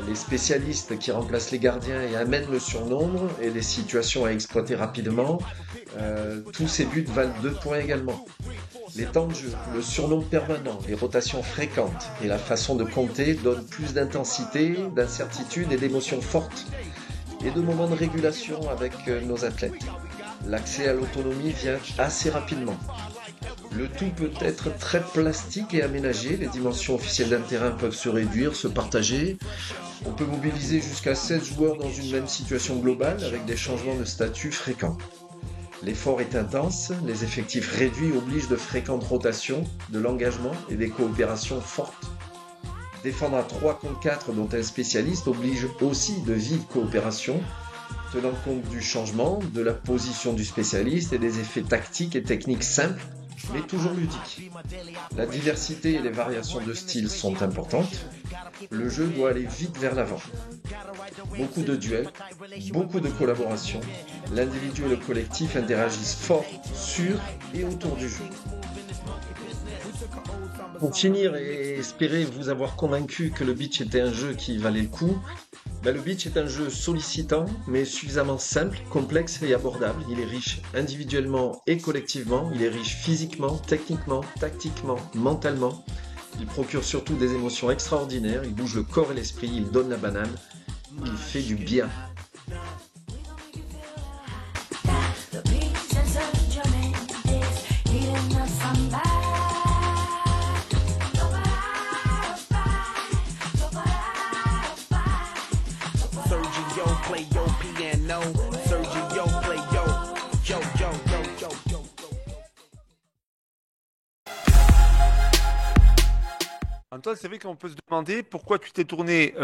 les spécialistes qui remplacent les gardiens et amènent le surnombre et les situations à exploiter rapidement. Tous ces buts valent 2 points également. Les temps de jeu, le surnombre permanent, les rotations fréquentes et la façon de compter donnent plus d'intensité, d'incertitude et d'émotions fortes et de moments de régulation avec nos athlètes. L'accès à l'autonomie vient assez rapidement. Le tout peut être très plastique et aménagé. Les dimensions officielles d'un terrain peuvent se réduire, se partager. On peut mobiliser jusqu'à 7 joueurs dans une même situation globale avec des changements de statut fréquents. L'effort est intense, les effectifs réduits obligent de fréquentes rotations, de l'engagement et des coopérations fortes. Défendre à 3 contre 4 dont un spécialiste oblige aussi de vives coopérations, tenant compte du changement, de la position du spécialiste et des effets tactiques et techniques simples, mais toujours ludiques. La diversité et les variations de style sont importantes. Le jeu doit aller vite vers l'avant. Beaucoup de duels, beaucoup de collaboration. L'individu et le collectif interagissent fort, sur et autour du jeu. Pour finir et espérer vous avoir convaincu que le beach était un jeu qui valait le coup, le beach est un jeu sollicitant, mais suffisamment simple, complexe et abordable. Il est riche individuellement et collectivement. Il est riche physiquement, techniquement, tactiquement, mentalement. Il procure surtout des émotions extraordinaires. Il bouge le corps et l'esprit. Il donne la banane. Il fait du bien. Antoine, c'est vrai qu'on peut se demander pourquoi tu t'es tourné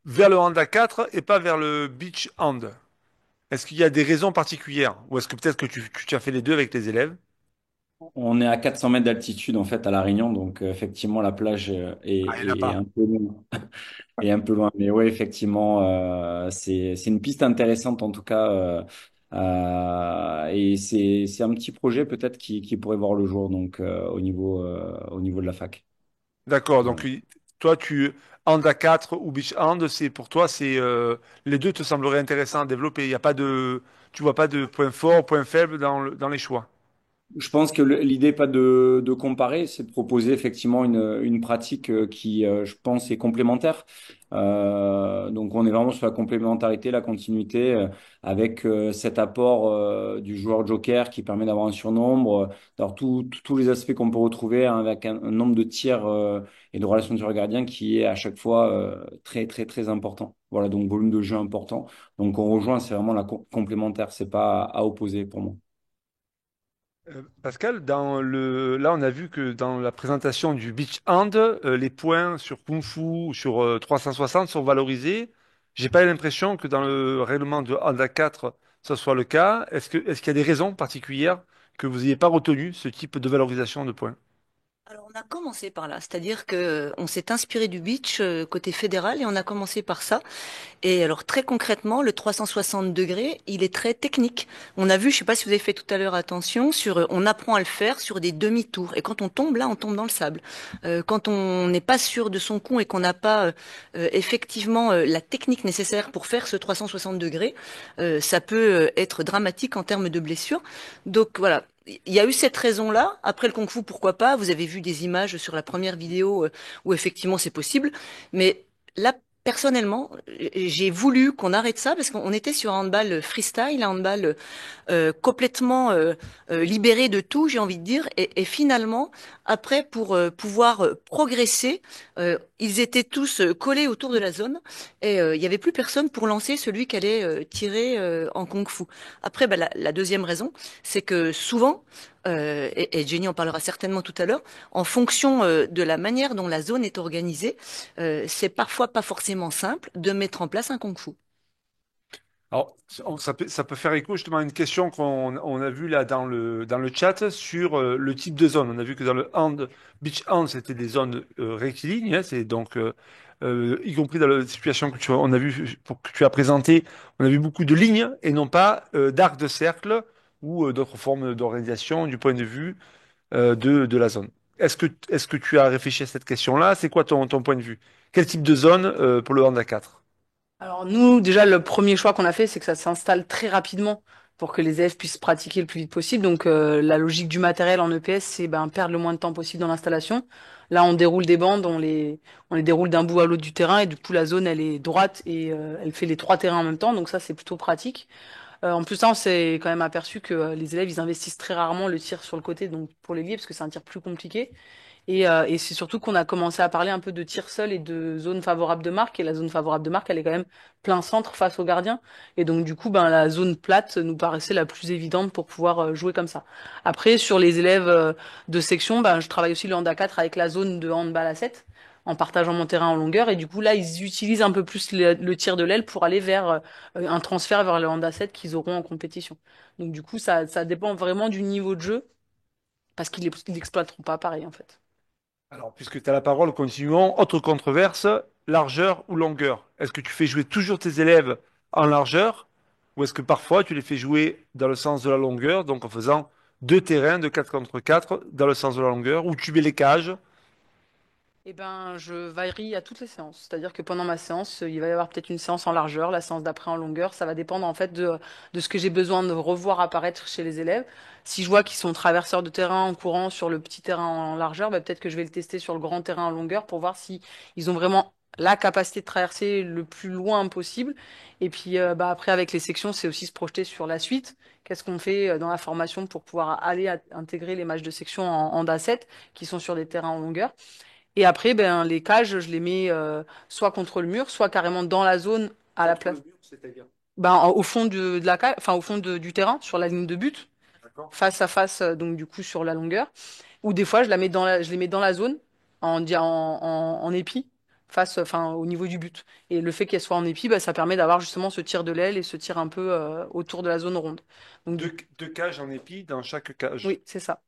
vers le hand à 4 et pas vers le beach hand. Est-ce qu'il y a des raisons particulières ou est-ce que peut-être que tu as fait les deux avec tes élèves? On est à 400 mètres d'altitude en fait à La Réunion, donc effectivement la plage Ah, il n'y en a est pas. un peu loin. Est un peu loin. Mais oui, effectivement, c'est une piste intéressante en tout cas. Et c'est un petit projet peut-être qui pourrait voir le jour donc au niveau de la fac. D'accord, Voilà. donc toi, hand à 4 ou beach hand, c'est pour toi, les deux te sembleraient intéressants à développer. Il y a pas de, tu vois pas de point fort, point faible dans les choix. Je pense que l'idée pas de comparer, c'est de proposer effectivement une pratique qui, je pense, est complémentaire. Donc on est vraiment sur la complémentarité, la continuité, avec cet apport du joueur joker qui permet d'avoir un surnombre, d'avoir tous les aspects qu'on peut retrouver hein, avec un nombre de tirs et de relations de gardien qui est à chaque fois très très très important. Voilà, donc volume de jeu important. Donc on rejoint, c'est vraiment la complémentaire, c'est pas à opposer pour moi. Pascal, là, on a vu que dans la présentation du beach hand, les points sur Kung Fu ou sur 360 sont valorisés. J'ai pas l'impression que dans le règlement de hand à 4, ça soit le cas. Est-ce qu'il y a des raisons particulières que vous n'ayez pas retenu ce type de valorisation de points? Alors on a commencé par là, c'est-à-dire que on s'est inspiré du beach côté fédéral et on a commencé par ça. Et alors très concrètement, le 360 degrés, il est très technique. On a vu, je sais pas si vous avez fait tout à l'heure attention, on apprend à le faire sur des demi-tours. Et quand on tombe là, on tombe dans le sable. Quand on n'est pas sûr de son coup et qu'on n'a pas effectivement la technique nécessaire pour faire ce 360 degrés, ça peut être dramatique en termes de blessures. Donc voilà. Il y a eu cette raison-là. Après le kung-fu, pourquoi pas? Vous avez vu des images sur la première vidéo où effectivement c'est possible. Mais là, personnellement, j'ai voulu qu'on arrête ça parce qu'on était sur un handball freestyle, un handball complètement libéré de tout, j'ai envie de dire. Et finalement, après, pour pouvoir progresser, ils étaient tous collés autour de la zone et il y avait plus personne pour lancer celui qui allait tirer en kung-fu. Après, bah, la deuxième raison, c'est que souvent, et Jenny en parlera certainement tout à l'heure, en fonction de la manière dont la zone est organisée, c'est parfois pas forcément simple de mettre en place un kung-fu. Alors, ça peut faire écho justement à une question qu'on a vue là dans le chat sur le type de zone. On a vu que dans le beach hand, c'était des zones rectilignes, hein, c'est donc y compris dans la situation on a vu que tu as présenté, on a vu beaucoup de lignes et non pas d'arcs de cercle ou d'autres formes d'organisation du point de vue de la zone. est-ce que tu as réfléchi à cette question-là? C'est quoi ton point de vue? Quel type de zone pour le hand à 4? Alors nous, déjà, le premier choix qu'on a fait, c'est que ça s'installe très rapidement pour que les élèves puissent pratiquer le plus vite possible. Donc la logique du matériel en EPS, c'est perdre le moins de temps possible dans l'installation. Là, on déroule des bandes, on les déroule d'un bout à l'autre du terrain et du coup la zone elle est droite et elle fait les trois terrains en même temps. Donc ça, c'est plutôt pratique. En plus, ça, on s'est quand même aperçu que les élèves, ils investissent très rarement le tir sur le côté, donc pour les lier, parce que c'est un tir plus compliqué. Et c'est surtout qu'on a commencé à parler un peu de tir seul et de zone favorable de marque. Et la zone favorable de marque, elle est quand même plein centre face au gardien. Et donc, du coup, la zone plate nous paraissait la plus évidente pour pouvoir jouer comme ça. Après, sur les élèves de section, je travaille aussi le hand à 4 avec la zone de handball à 7 en partageant mon terrain en longueur. Et du coup, là, ils utilisent un peu plus le tir de l'aile pour aller vers un transfert vers le hand à 7 qu'ils auront en compétition. Donc, du coup, ça dépend vraiment du niveau de jeu parce qu'ils n'exploiteront pas pareil, en fait. Alors, puisque tu as la parole, continuons. Autre controverse, largeur ou longueur? Est-ce que tu fais jouer toujours tes élèves en largeur ou est-ce que parfois tu les fais jouer dans le sens de la longueur, donc en faisant deux terrains de 4 contre 4 dans le sens de la longueur, ou tu mets les cages? Je varie à toutes les séances. C'est-à-dire que pendant ma séance, il va y avoir peut-être une séance en largeur, la séance d'après en longueur. Ça va dépendre en fait de ce que j'ai besoin de revoir apparaître chez les élèves. Si je vois qu'ils sont traverseurs de terrain en courant sur le petit terrain en largeur, peut-être que je vais le tester sur le grand terrain en longueur pour voir si ils ont vraiment la capacité de traverser le plus loin possible. Et puis après avec les sections, c'est aussi se projeter sur la suite. Qu'est-ce qu'on fait dans la formation pour pouvoir aller intégrer les matchs de section en DA7 qui sont sur des terrains en longueur. Et après, les cages, je les mets soit contre le mur, soit carrément dans la zone à la place. C'est-à-dire? Au fond de la cage, enfin au fond du terrain, sur la ligne de but, face à face, donc du coup sur la longueur. Ou des fois, je les mets dans la zone en épi, au niveau du but. Et le fait qu'elles soient en épi, ça permet d'avoir justement ce tir de l'aile et ce tir un peu autour de la zone ronde. Donc, Deux cages en épi dans chaque cage. oui, c'est ça.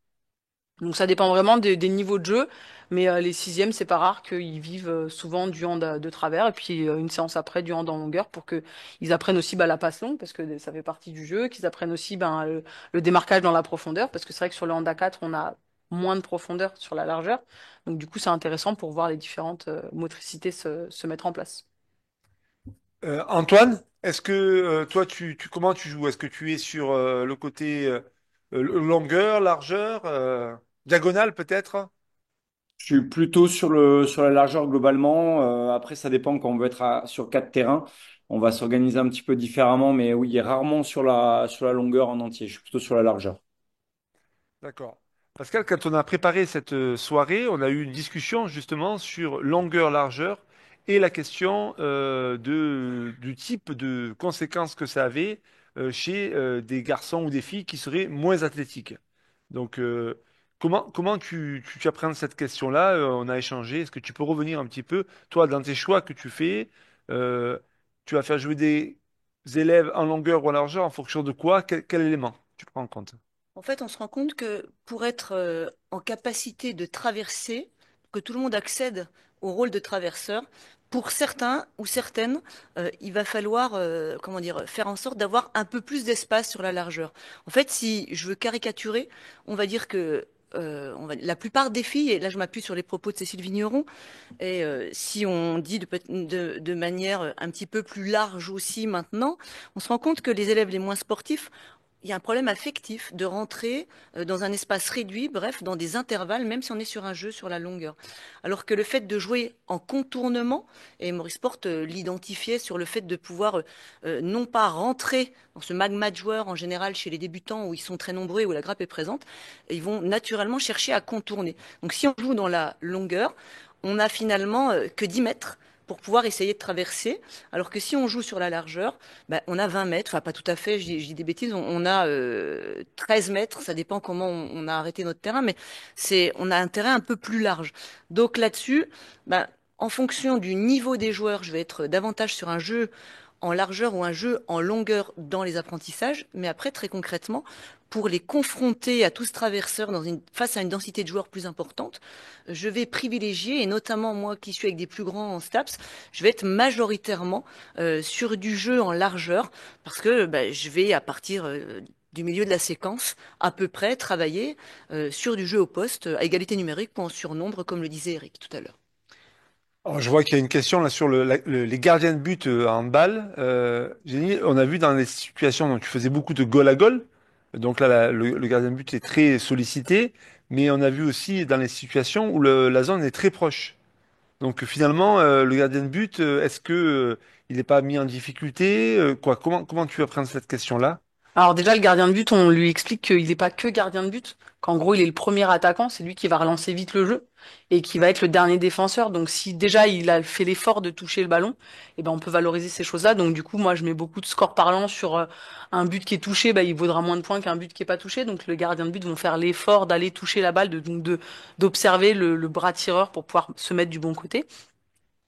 Donc ça dépend vraiment des niveaux de jeu, mais les sixièmes, c'est pas rare qu'ils vivent souvent du hand de travers et puis une séance après du hand en longueur pour que ils apprennent aussi la passe longue parce que ça fait partie du jeu, qu'ils apprennent aussi le démarquage dans la profondeur parce que c'est vrai que sur le hand à 4, on a moins de profondeur sur la largeur. Donc du coup, c'est intéressant pour voir les différentes motricités se mettre en place. Antoine, est-ce que toi, comment tu joues? Est-ce que tu es sur le côté longueur, largeur, diagonale peut-être? Je suis plutôt sur la largeur globalement. Après, ça dépend quand on veut être sur quatre terrains. On va s'organiser un petit peu différemment, mais oui, rarement sur la longueur en entier. Je suis plutôt sur la largeur. D'accord. Pascal, quand on a préparé cette soirée, on a eu une discussion justement sur longueur, largeur et la question du type de conséquences que ça avait chez des garçons ou des filles qui seraient moins athlétiques. Donc, comment tu appréhendes cette question-là? On a échangé. Est-ce que tu peux revenir un petit peu, toi, dans tes choix que tu fais, euh, tu vas faire jouer des élèves en longueur ou en largeur en fonction de quoi? Quel élément tu prends en compte? En fait, on se rend compte que pour être en capacité de traverser, que tout le monde accède au rôle de traverseur, pour certains ou certaines, il va falloir, comment dire, faire en sorte d'avoir un peu plus d'espace sur la largeur. En fait, si je veux caricaturer, on va dire que la plupart des filles, et là je m'appuie sur les propos de Cécile Vigneron, et si on dit de manière un petit peu plus large aussi maintenant, on se rend compte que les élèves les moins sportifs, il y a un problème affectif de rentrer dans un espace réduit, bref, dans des intervalles, même si on est sur un jeu sur la longueur. Alors que le fait de jouer en contournement, et Maurice Porte l'identifiait sur le fait de pouvoir non pas rentrer dans ce magma de joueurs en général chez les débutants où ils sont très nombreux et où la grappe est présente, ils vont naturellement chercher à contourner. Donc si on joue dans la longueur, on n'a finalement que 10 mètres pour pouvoir essayer de traverser, alors que si on joue sur la largeur, on a 20 mètres, enfin pas tout à fait, je dis des bêtises, on a 13 mètres, ça dépend comment on a arrêté notre terrain, mais on a un terrain un peu plus large. Donc là-dessus, en fonction du niveau des joueurs, je vais être davantage sur un jeu en largeur ou un jeu en longueur dans les apprentissages, mais après, très concrètement, pour les confronter à tous traverseurs face à une densité de joueurs plus importante, je vais privilégier, et notamment moi qui suis avec des plus grands en STAPS, je vais être majoritairement sur du jeu en largeur, parce que je vais à partir du milieu de la séquence, à peu près travailler sur du jeu au poste à égalité numérique ou en surnombre, comme le disait Eric tout à l'heure. Alors, je vois qu'il y a une question là sur les gardiens de but en handball. Jenny, on a vu dans les situations où tu faisais beaucoup de goal à goal. Donc là, le gardien de but est très sollicité. Mais on a vu aussi dans les situations où la zone est très proche. Donc finalement, le gardien de but, est-ce que il n'est pas mis en difficulté? Comment tu apprends cette question-là? Alors déjà, le gardien de but, on lui explique qu'il n'est pas que gardien de but, qu'en gros, il est le premier attaquant, c'est lui qui va relancer vite le jeu et qui va être le dernier défenseur. Donc si déjà il a fait l'effort de toucher le ballon, eh ben on peut valoriser ces choses-là. Donc du coup, moi, je mets beaucoup de scores parlants sur un but qui est touché, bah, il vaudra moins de points qu'un but qui est pas touché. Donc le gardien de but vont faire l'effort d'aller toucher la balle, d'observer le bras tireur pour pouvoir se mettre du bon côté.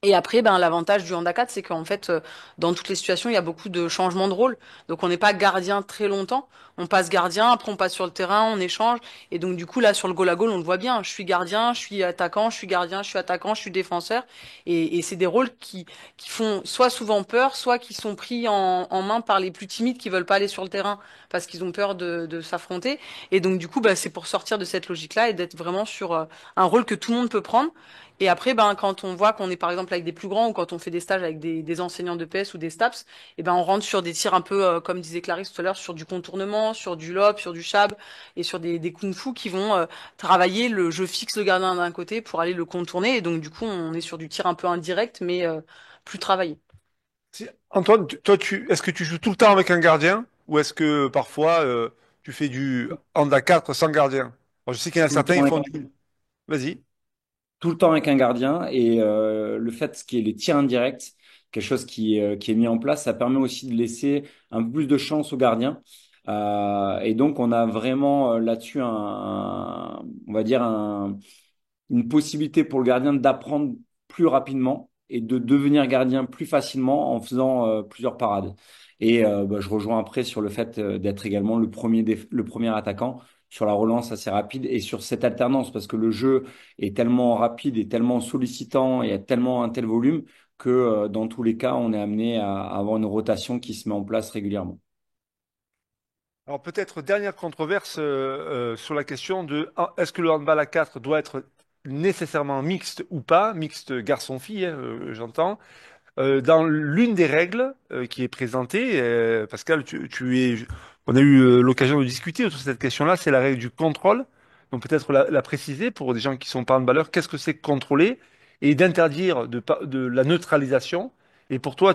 Et après, ben, l'avantage du handicap, c'est qu'en fait, dans toutes les situations, il y a beaucoup de changements de rôle. Donc, on n'est pas gardien très longtemps. On passe gardien, après on passe sur le terrain, on échange. Et donc, du coup, là, sur le goal à goal, on le voit bien. Je suis gardien, je suis attaquant, je suis gardien, je suis attaquant, je suis défenseur. Et c'est des rôles qui font soit souvent peur, soit qui sont pris en main par les plus timides qui veulent pas aller sur le terrain parce qu'ils ont peur de s'affronter. Et donc, du coup, bah, c'est pour sortir de cette logique-là et d'être vraiment sur un rôle que tout le monde peut prendre. Et après, ben, quand on voit qu'on est par exemple avec des plus grands ou quand on fait des stages avec des enseignants de PS ou des STAPS, et ben, on rentre sur des tirs un peu, comme disait Clarisse tout à l'heure, sur du contournement, sur du lob, sur du shab et sur des kung-fu qui vont travailler le je fixe le gardien d'un côté pour aller le contourner. Et donc, du coup, on est sur du tir un peu indirect, mais plus travaillé. Antoine, toi, est-ce que tu joues tout le temps avec un gardien ou est-ce que parfois tu fais du hand à 4 sans gardien? Alors, je sais qu'il y en a Tout le certains, temps ils avec font du... Vas-y. tout le temps avec un gardien et le fait qu'il y ait les tirs indirects, quelque chose qui est mis en place, ça permet aussi de laisser un peu plus de chance au gardien. Et donc on a vraiment là-dessus on va dire une possibilité pour le gardien d'apprendre plus rapidement et de devenir gardien plus facilement en faisant plusieurs parades. Et bah, je rejoins après sur le fait d'être également le premier attaquant sur la relance assez rapide et sur cette alternance parce que le jeu est tellement rapide et tellement sollicitant et a tellement un tel volume que dans tous les cas, on est amené à avoir une rotation qui se met en place régulièrement. Alors peut-être dernière controverse sur la question de est-ce que le handball à 4 doit être nécessairement mixte ou pas, mixte garçon-fille, hein, j'entends. Dans l'une des règles qui est présentée, Pascal, on a eu l'occasion de discuter autour de cette question-là, c'est la règle du contrôle. Donc peut-être la préciser pour des gens qui sont pas handballeurs, qu'est-ce que c'est que contrôler et d'interdire de la neutralisation. Et pour toi,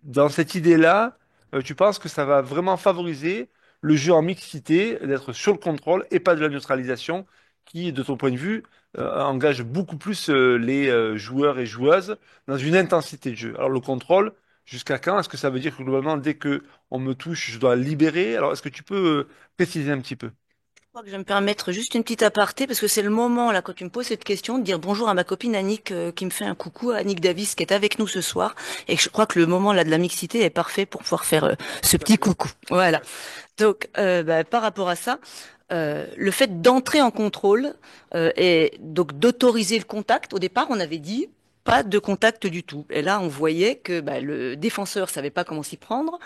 dans cette idée-là, tu penses que ça va vraiment favoriser le jeu en mixité, d'être sur le contrôle et pas de la neutralisation, qui, de ton point de vue, engage beaucoup plus les joueurs et joueuses dans une intensité de jeu. Alors le contrôle, jusqu'à quand? Est-ce que ça veut dire que globalement, dès que on me touche, je dois libérer? Alors est-ce que tu peux préciser un petit peu? Je crois que je vais me permettre juste une petite aparté parce que c'est le moment là quand tu me poses cette question de dire bonjour à ma copine Annick qui me fait un coucou, à Annick Davis qui est avec nous ce soir et je crois que le moment là de la mixité est parfait pour pouvoir faire ce petit coucou. Voilà. Donc par rapport à ça, le fait d'entrer en contrôle et donc d'autoriser le contact. Au départ, on avait dit pas de contact du tout. Et là, on voyait que le défenseur savait pas comment s'y prendre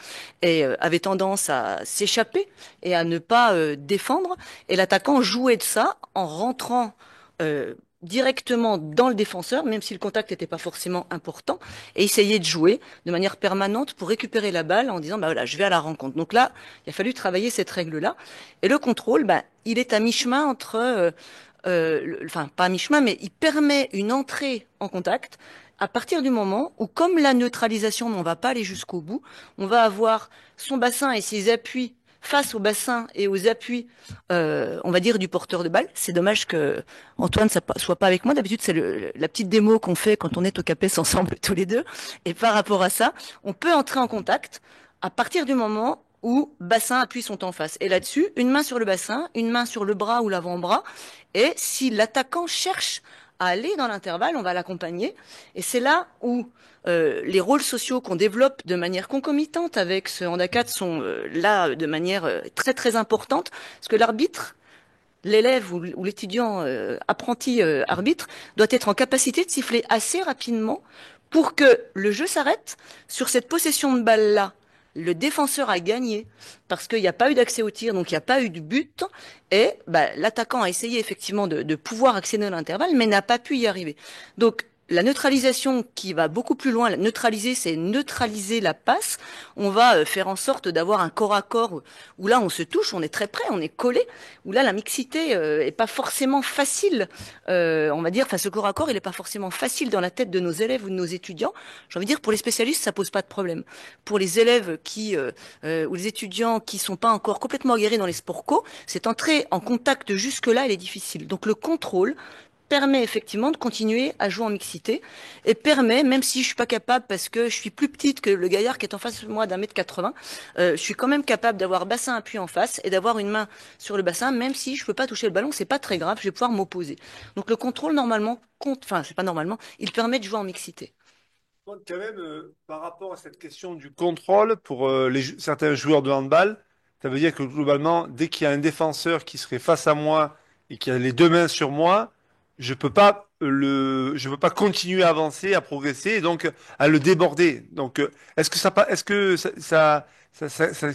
et avait tendance à s'échapper et à ne pas défendre. Et l'attaquant jouait de ça en rentrant directement dans le défenseur, même si le contact n'était pas forcément important, et essayait de jouer de manière permanente pour récupérer la balle en disant voilà, je vais à la rencontre. Donc là, il a fallu travailler cette règle-là. Et le contrôle, il est à mi-chemin entre enfin pas à mi-chemin, mais il permet une entrée en contact à partir du moment où, comme la neutralisation, on ne va pas aller jusqu'au bout, on va avoir son bassin et ses appuis face au bassin et aux appuis, on va dire, du porteur de balle. C'est dommage que Antoine soit pas avec moi. D'habitude, c'est la petite démo qu'on fait quand on est au CAPES ensemble tous les deux. Et par rapport à ça, on peut entrer en contact à partir du moment où bassin, appui sont en face. Et là-dessus, une main sur le bassin, une main sur le bras ou l'avant-bras. Et si l'attaquant cherche à aller dans l'intervalle, on va l'accompagner. Et c'est là où les rôles sociaux qu'on développe de manière concomitante avec ce handicap sont là de manière très très importante. Parce que l'arbitre, l'élève ou l'étudiant apprenti arbitre doit être en capacité de siffler assez rapidement pour que le jeu s'arrête sur cette possession de balle-là le défenseur a gagné parce qu'il n'y a pas eu d'accès au tir, donc il n'y a pas eu de but. Et bah, l'attaquant a essayé effectivement de pouvoir accéder à l'intervalle, mais n'a pas pu y arriver. Donc la neutralisation qui va beaucoup plus loin, la neutraliser, c'est neutraliser la passe. On va faire en sorte d'avoir un corps à corps où là on se touche, on est très près, on est collé, où là la mixité est pas forcément facile. On va dire, enfin ce corps à corps, il est pas forcément facile dans la tête de nos élèves ou de nos étudiants. J'ai envie de dire, pour les spécialistes, ça pose pas de problème. Pour les élèves ou les étudiants qui sont pas encore complètement aguerris dans les sports co, cette entrée en contact jusque-là, elle est difficile. Donc le contrôle permet effectivement de continuer à jouer en mixité et permet, même si je suis pas capable parce que je suis plus petite que le gaillard qui est en face de moi d'1,80 m, je suis quand même capable d'avoir bassin appui en face et d'avoir une main sur le bassin, même si je peux pas toucher le ballon, c'est pas très grave, je vais pouvoir m'opposer. Donc le contrôle normalement compte, enfin c'est pas normalement, il permet de jouer en mixité. Donc, quand même, par rapport à cette question du contrôle, pour certains joueurs de handball, ça veut dire que globalement, dès qu'il y a un défenseur qui serait face à moi et qui a les deux mains sur moi, je peux pas continuer à avancer, à progresser et donc à le déborder. Donc, est-ce que ça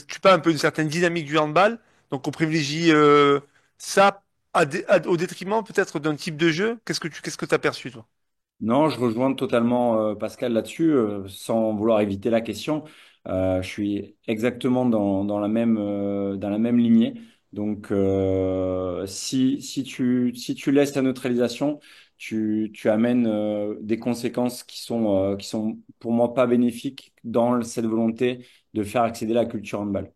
tue pas un peu une certaine dynamique du handball? Donc, on privilégie ça au détriment peut-être d'un type de jeu. Qu'est-ce que t'as perçu, toi? Non, je rejoins totalement Pascal là-dessus, sans vouloir éviter la question. Je suis exactement dans la même lignée. Donc, si tu laisses ta neutralisation, tu amènes des conséquences qui sont pour moi pas bénéfiques dans cette volonté de faire accéder la culture handball.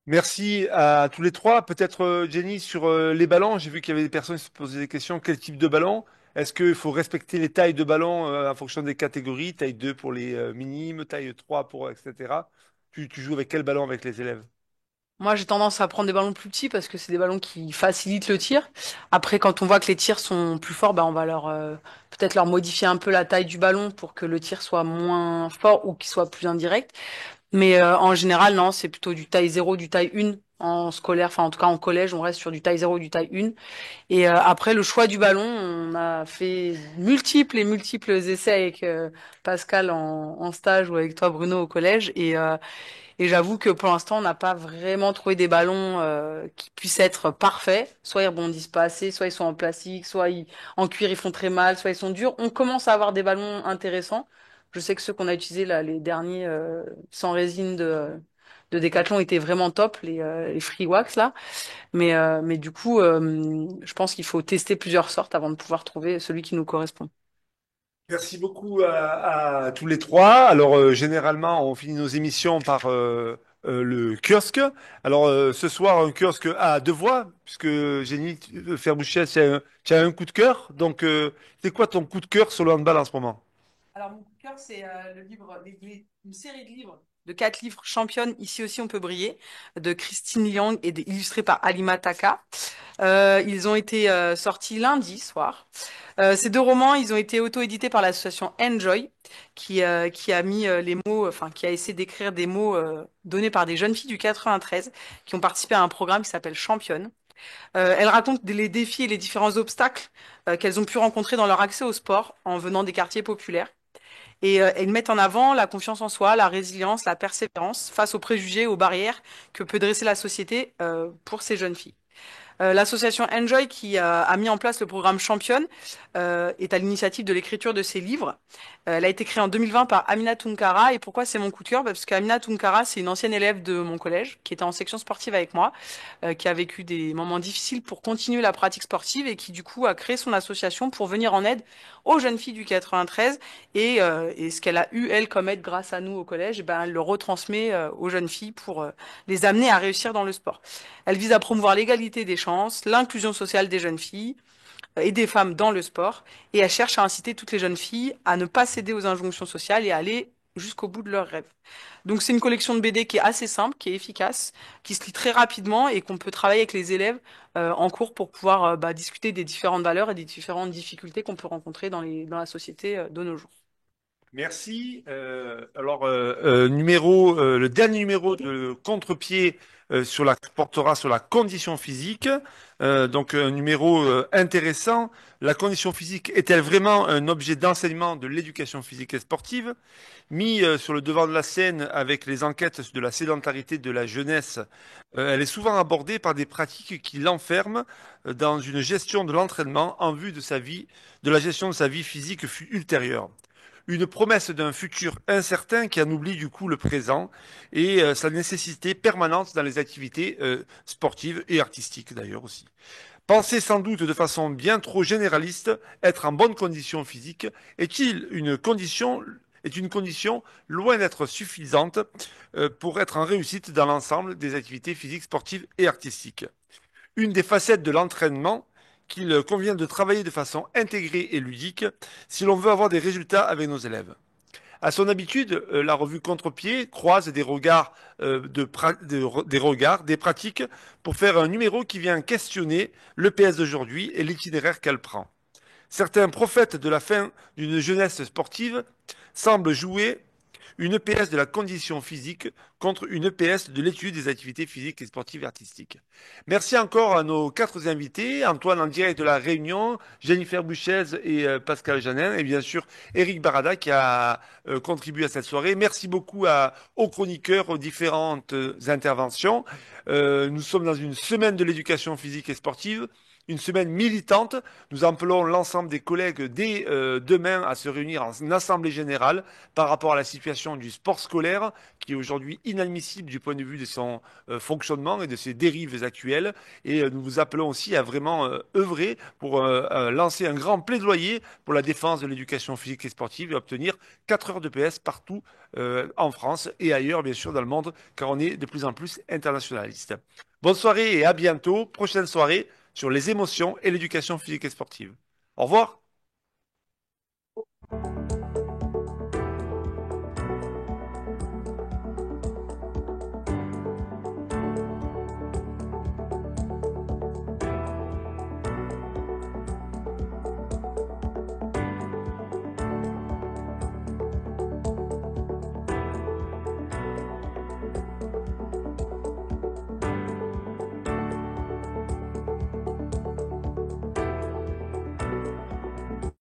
Merci à tous les trois. Peut-être Jenny sur les ballons. J'ai vu qu'il y avait des personnes qui se posaient des questions. Quel type de ballon? Est-ce qu'il faut respecter les tailles de ballon en fonction des catégories? Taille 2 pour les minimes, taille 3 pour etc. Tu joues avec quel ballon avec les élèves? Moi, j'ai tendance à prendre des ballons plus petits parce que c'est des ballons qui facilitent le tir. Après, quand on voit que les tirs sont plus forts, bah, on va peut-être leur modifier un peu la taille du ballon pour que le tir soit moins fort ou qu'il soit plus indirect. Mais en général, non, c'est plutôt du taille 0, du taille 1 en scolaire. Enfin, en tout cas, en collège, on reste sur du taille 0, du taille 1. Et après, le choix du ballon, on a fait multiples et multiples essais avec Pascal en stage ou avec toi, Bruno, au collège. Et j'avoue que pour l'instant, on n'a pas vraiment trouvé des ballons qui puissent être parfaits. Soit ils rebondissent pas assez, soit ils sont en plastique, en cuir ils font très mal, soit ils sont durs. On commence à avoir des ballons intéressants. Je sais que ceux qu'on a utilisés là, les derniers sans résine de Decathlon étaient vraiment top, les Free Wax là. Mais du coup, je pense qu'il faut tester plusieurs sortes avant de pouvoir trouver celui qui nous correspond. Merci beaucoup à tous les trois. Alors, généralement, on finit nos émissions par le kiosque. Alors, ce soir, un kiosque à deux voix, puisque Jenny Ferbouchet, tu as un coup de cœur. Donc, c'est quoi ton coup de cœur sur le handball en ce moment? Alors, mon coup de cœur, c'est une série de livres, de 4 livres, Championne, ici aussi on peut briller, de Christine Liang et illustrés par Alima Taka. Ils ont été sortis lundi soir. Ces 2 romans, ils ont été auto-édités par l'association Enjoy, qui a mis les mots, enfin, qui a essayé d'écrire des mots donnés par des jeunes filles du 93 qui ont participé à un programme qui s'appelle Championne. Elles racontent les défis et les différents obstacles qu'elles ont pu rencontrer dans leur accès au sport en venant des quartiers populaires. Et elles mettent en avant la confiance en soi, la résilience, la persévérance face aux préjugés, aux barrières que peut dresser la société pour ces jeunes filles. L'association Enjoy qui a mis en place le programme Championne est à l'initiative de l'écriture de ces livres. Elle a été créée en 2020 par Amina Tunkara. Et pourquoi c'est mon coup de cœur? Parce qu'Amina Tunkara, c'est une ancienne élève de mon collège qui était en section sportive avec moi, qui a vécu des moments difficiles pour continuer la pratique sportive et qui du coup a créé son association pour venir en aide aux jeunes filles du 93. Et ce qu'elle a eu, elle, comme aide grâce à nous au collège, eh ben, elle le retransmet aux jeunes filles pour les amener à réussir dans le sport. Elle vise à promouvoir l'égalité des chances, l'inclusion sociale des jeunes filles et des femmes dans le sport. Et elle cherche à inciter toutes les jeunes filles à ne pas céder aux injonctions sociales et à aller jusqu'au bout de leurs rêves. Donc c'est une collection de BD qui est assez simple, qui est efficace, qui se lit très rapidement et qu'on peut travailler avec les élèves en cours pour pouvoir discuter des différentes valeurs et des différentes difficultés qu'on peut rencontrer dans la société de nos jours. Merci. Alors, le dernier numéro de Contre-pied portera sur la condition physique. Donc un numéro intéressant. La condition physique est-elle vraiment un objet d'enseignement de l'éducation physique et sportive? Mis sur le devant de la scène avec les enquêtes de la sédentarité de la jeunesse, elle est souvent abordée par des pratiques qui l'enferment dans une gestion de l'entraînement en vue de sa vie, de la gestion de sa vie physique ultérieure. Une promesse d'un futur incertain qui en oublie du coup le présent et sa nécessité permanente dans les activités sportives et artistiques d'ailleurs aussi. Pensez sans doute de façon bien trop généraliste, être en bonne condition physique est-il une condition loin d'être suffisante pour être en réussite dans l'ensemble des activités physiques, sportives et artistiques. Une des facettes de l'entraînement qu'il convient de travailler de façon intégrée et ludique si l'on veut avoir des résultats avec nos élèves. À son habitude, la revue Contre-Pied croise des regards, des pratiques pour faire un numéro qui vient questionner le PS d'aujourd'hui et l'itinéraire qu'elle prend. Certains prophètes de la fin d'une jeunesse sportive semblent jouer une EPS de la condition physique contre une EPS de l'étude des activités physiques et sportives et artistiques. Merci encore à nos 4 invités, Antoine en direct de la Réunion, Jennifer Buchez et Pascal Janin, et bien sûr Eric Barada qui a contribué à cette soirée. Merci beaucoup aux chroniqueurs, aux différentes interventions. Nous sommes dans une semaine de l'éducation physique et sportive. Une semaine militante. Nous appelons l'ensemble des collègues dès demain à se réunir en assemblée générale par rapport à la situation du sport scolaire qui est aujourd'hui inadmissible du point de vue de son fonctionnement et de ses dérives actuelles. Et nous vous appelons aussi à vraiment œuvrer pour lancer un grand plaidoyer pour la défense de l'éducation physique et sportive et obtenir 4 heures de PS partout en France et ailleurs, bien sûr, dans le monde, car on est de plus en plus internationaliste. Bonne soirée et à bientôt. Prochaine soirée sur les émotions et l'éducation physique et sportive. Au revoir.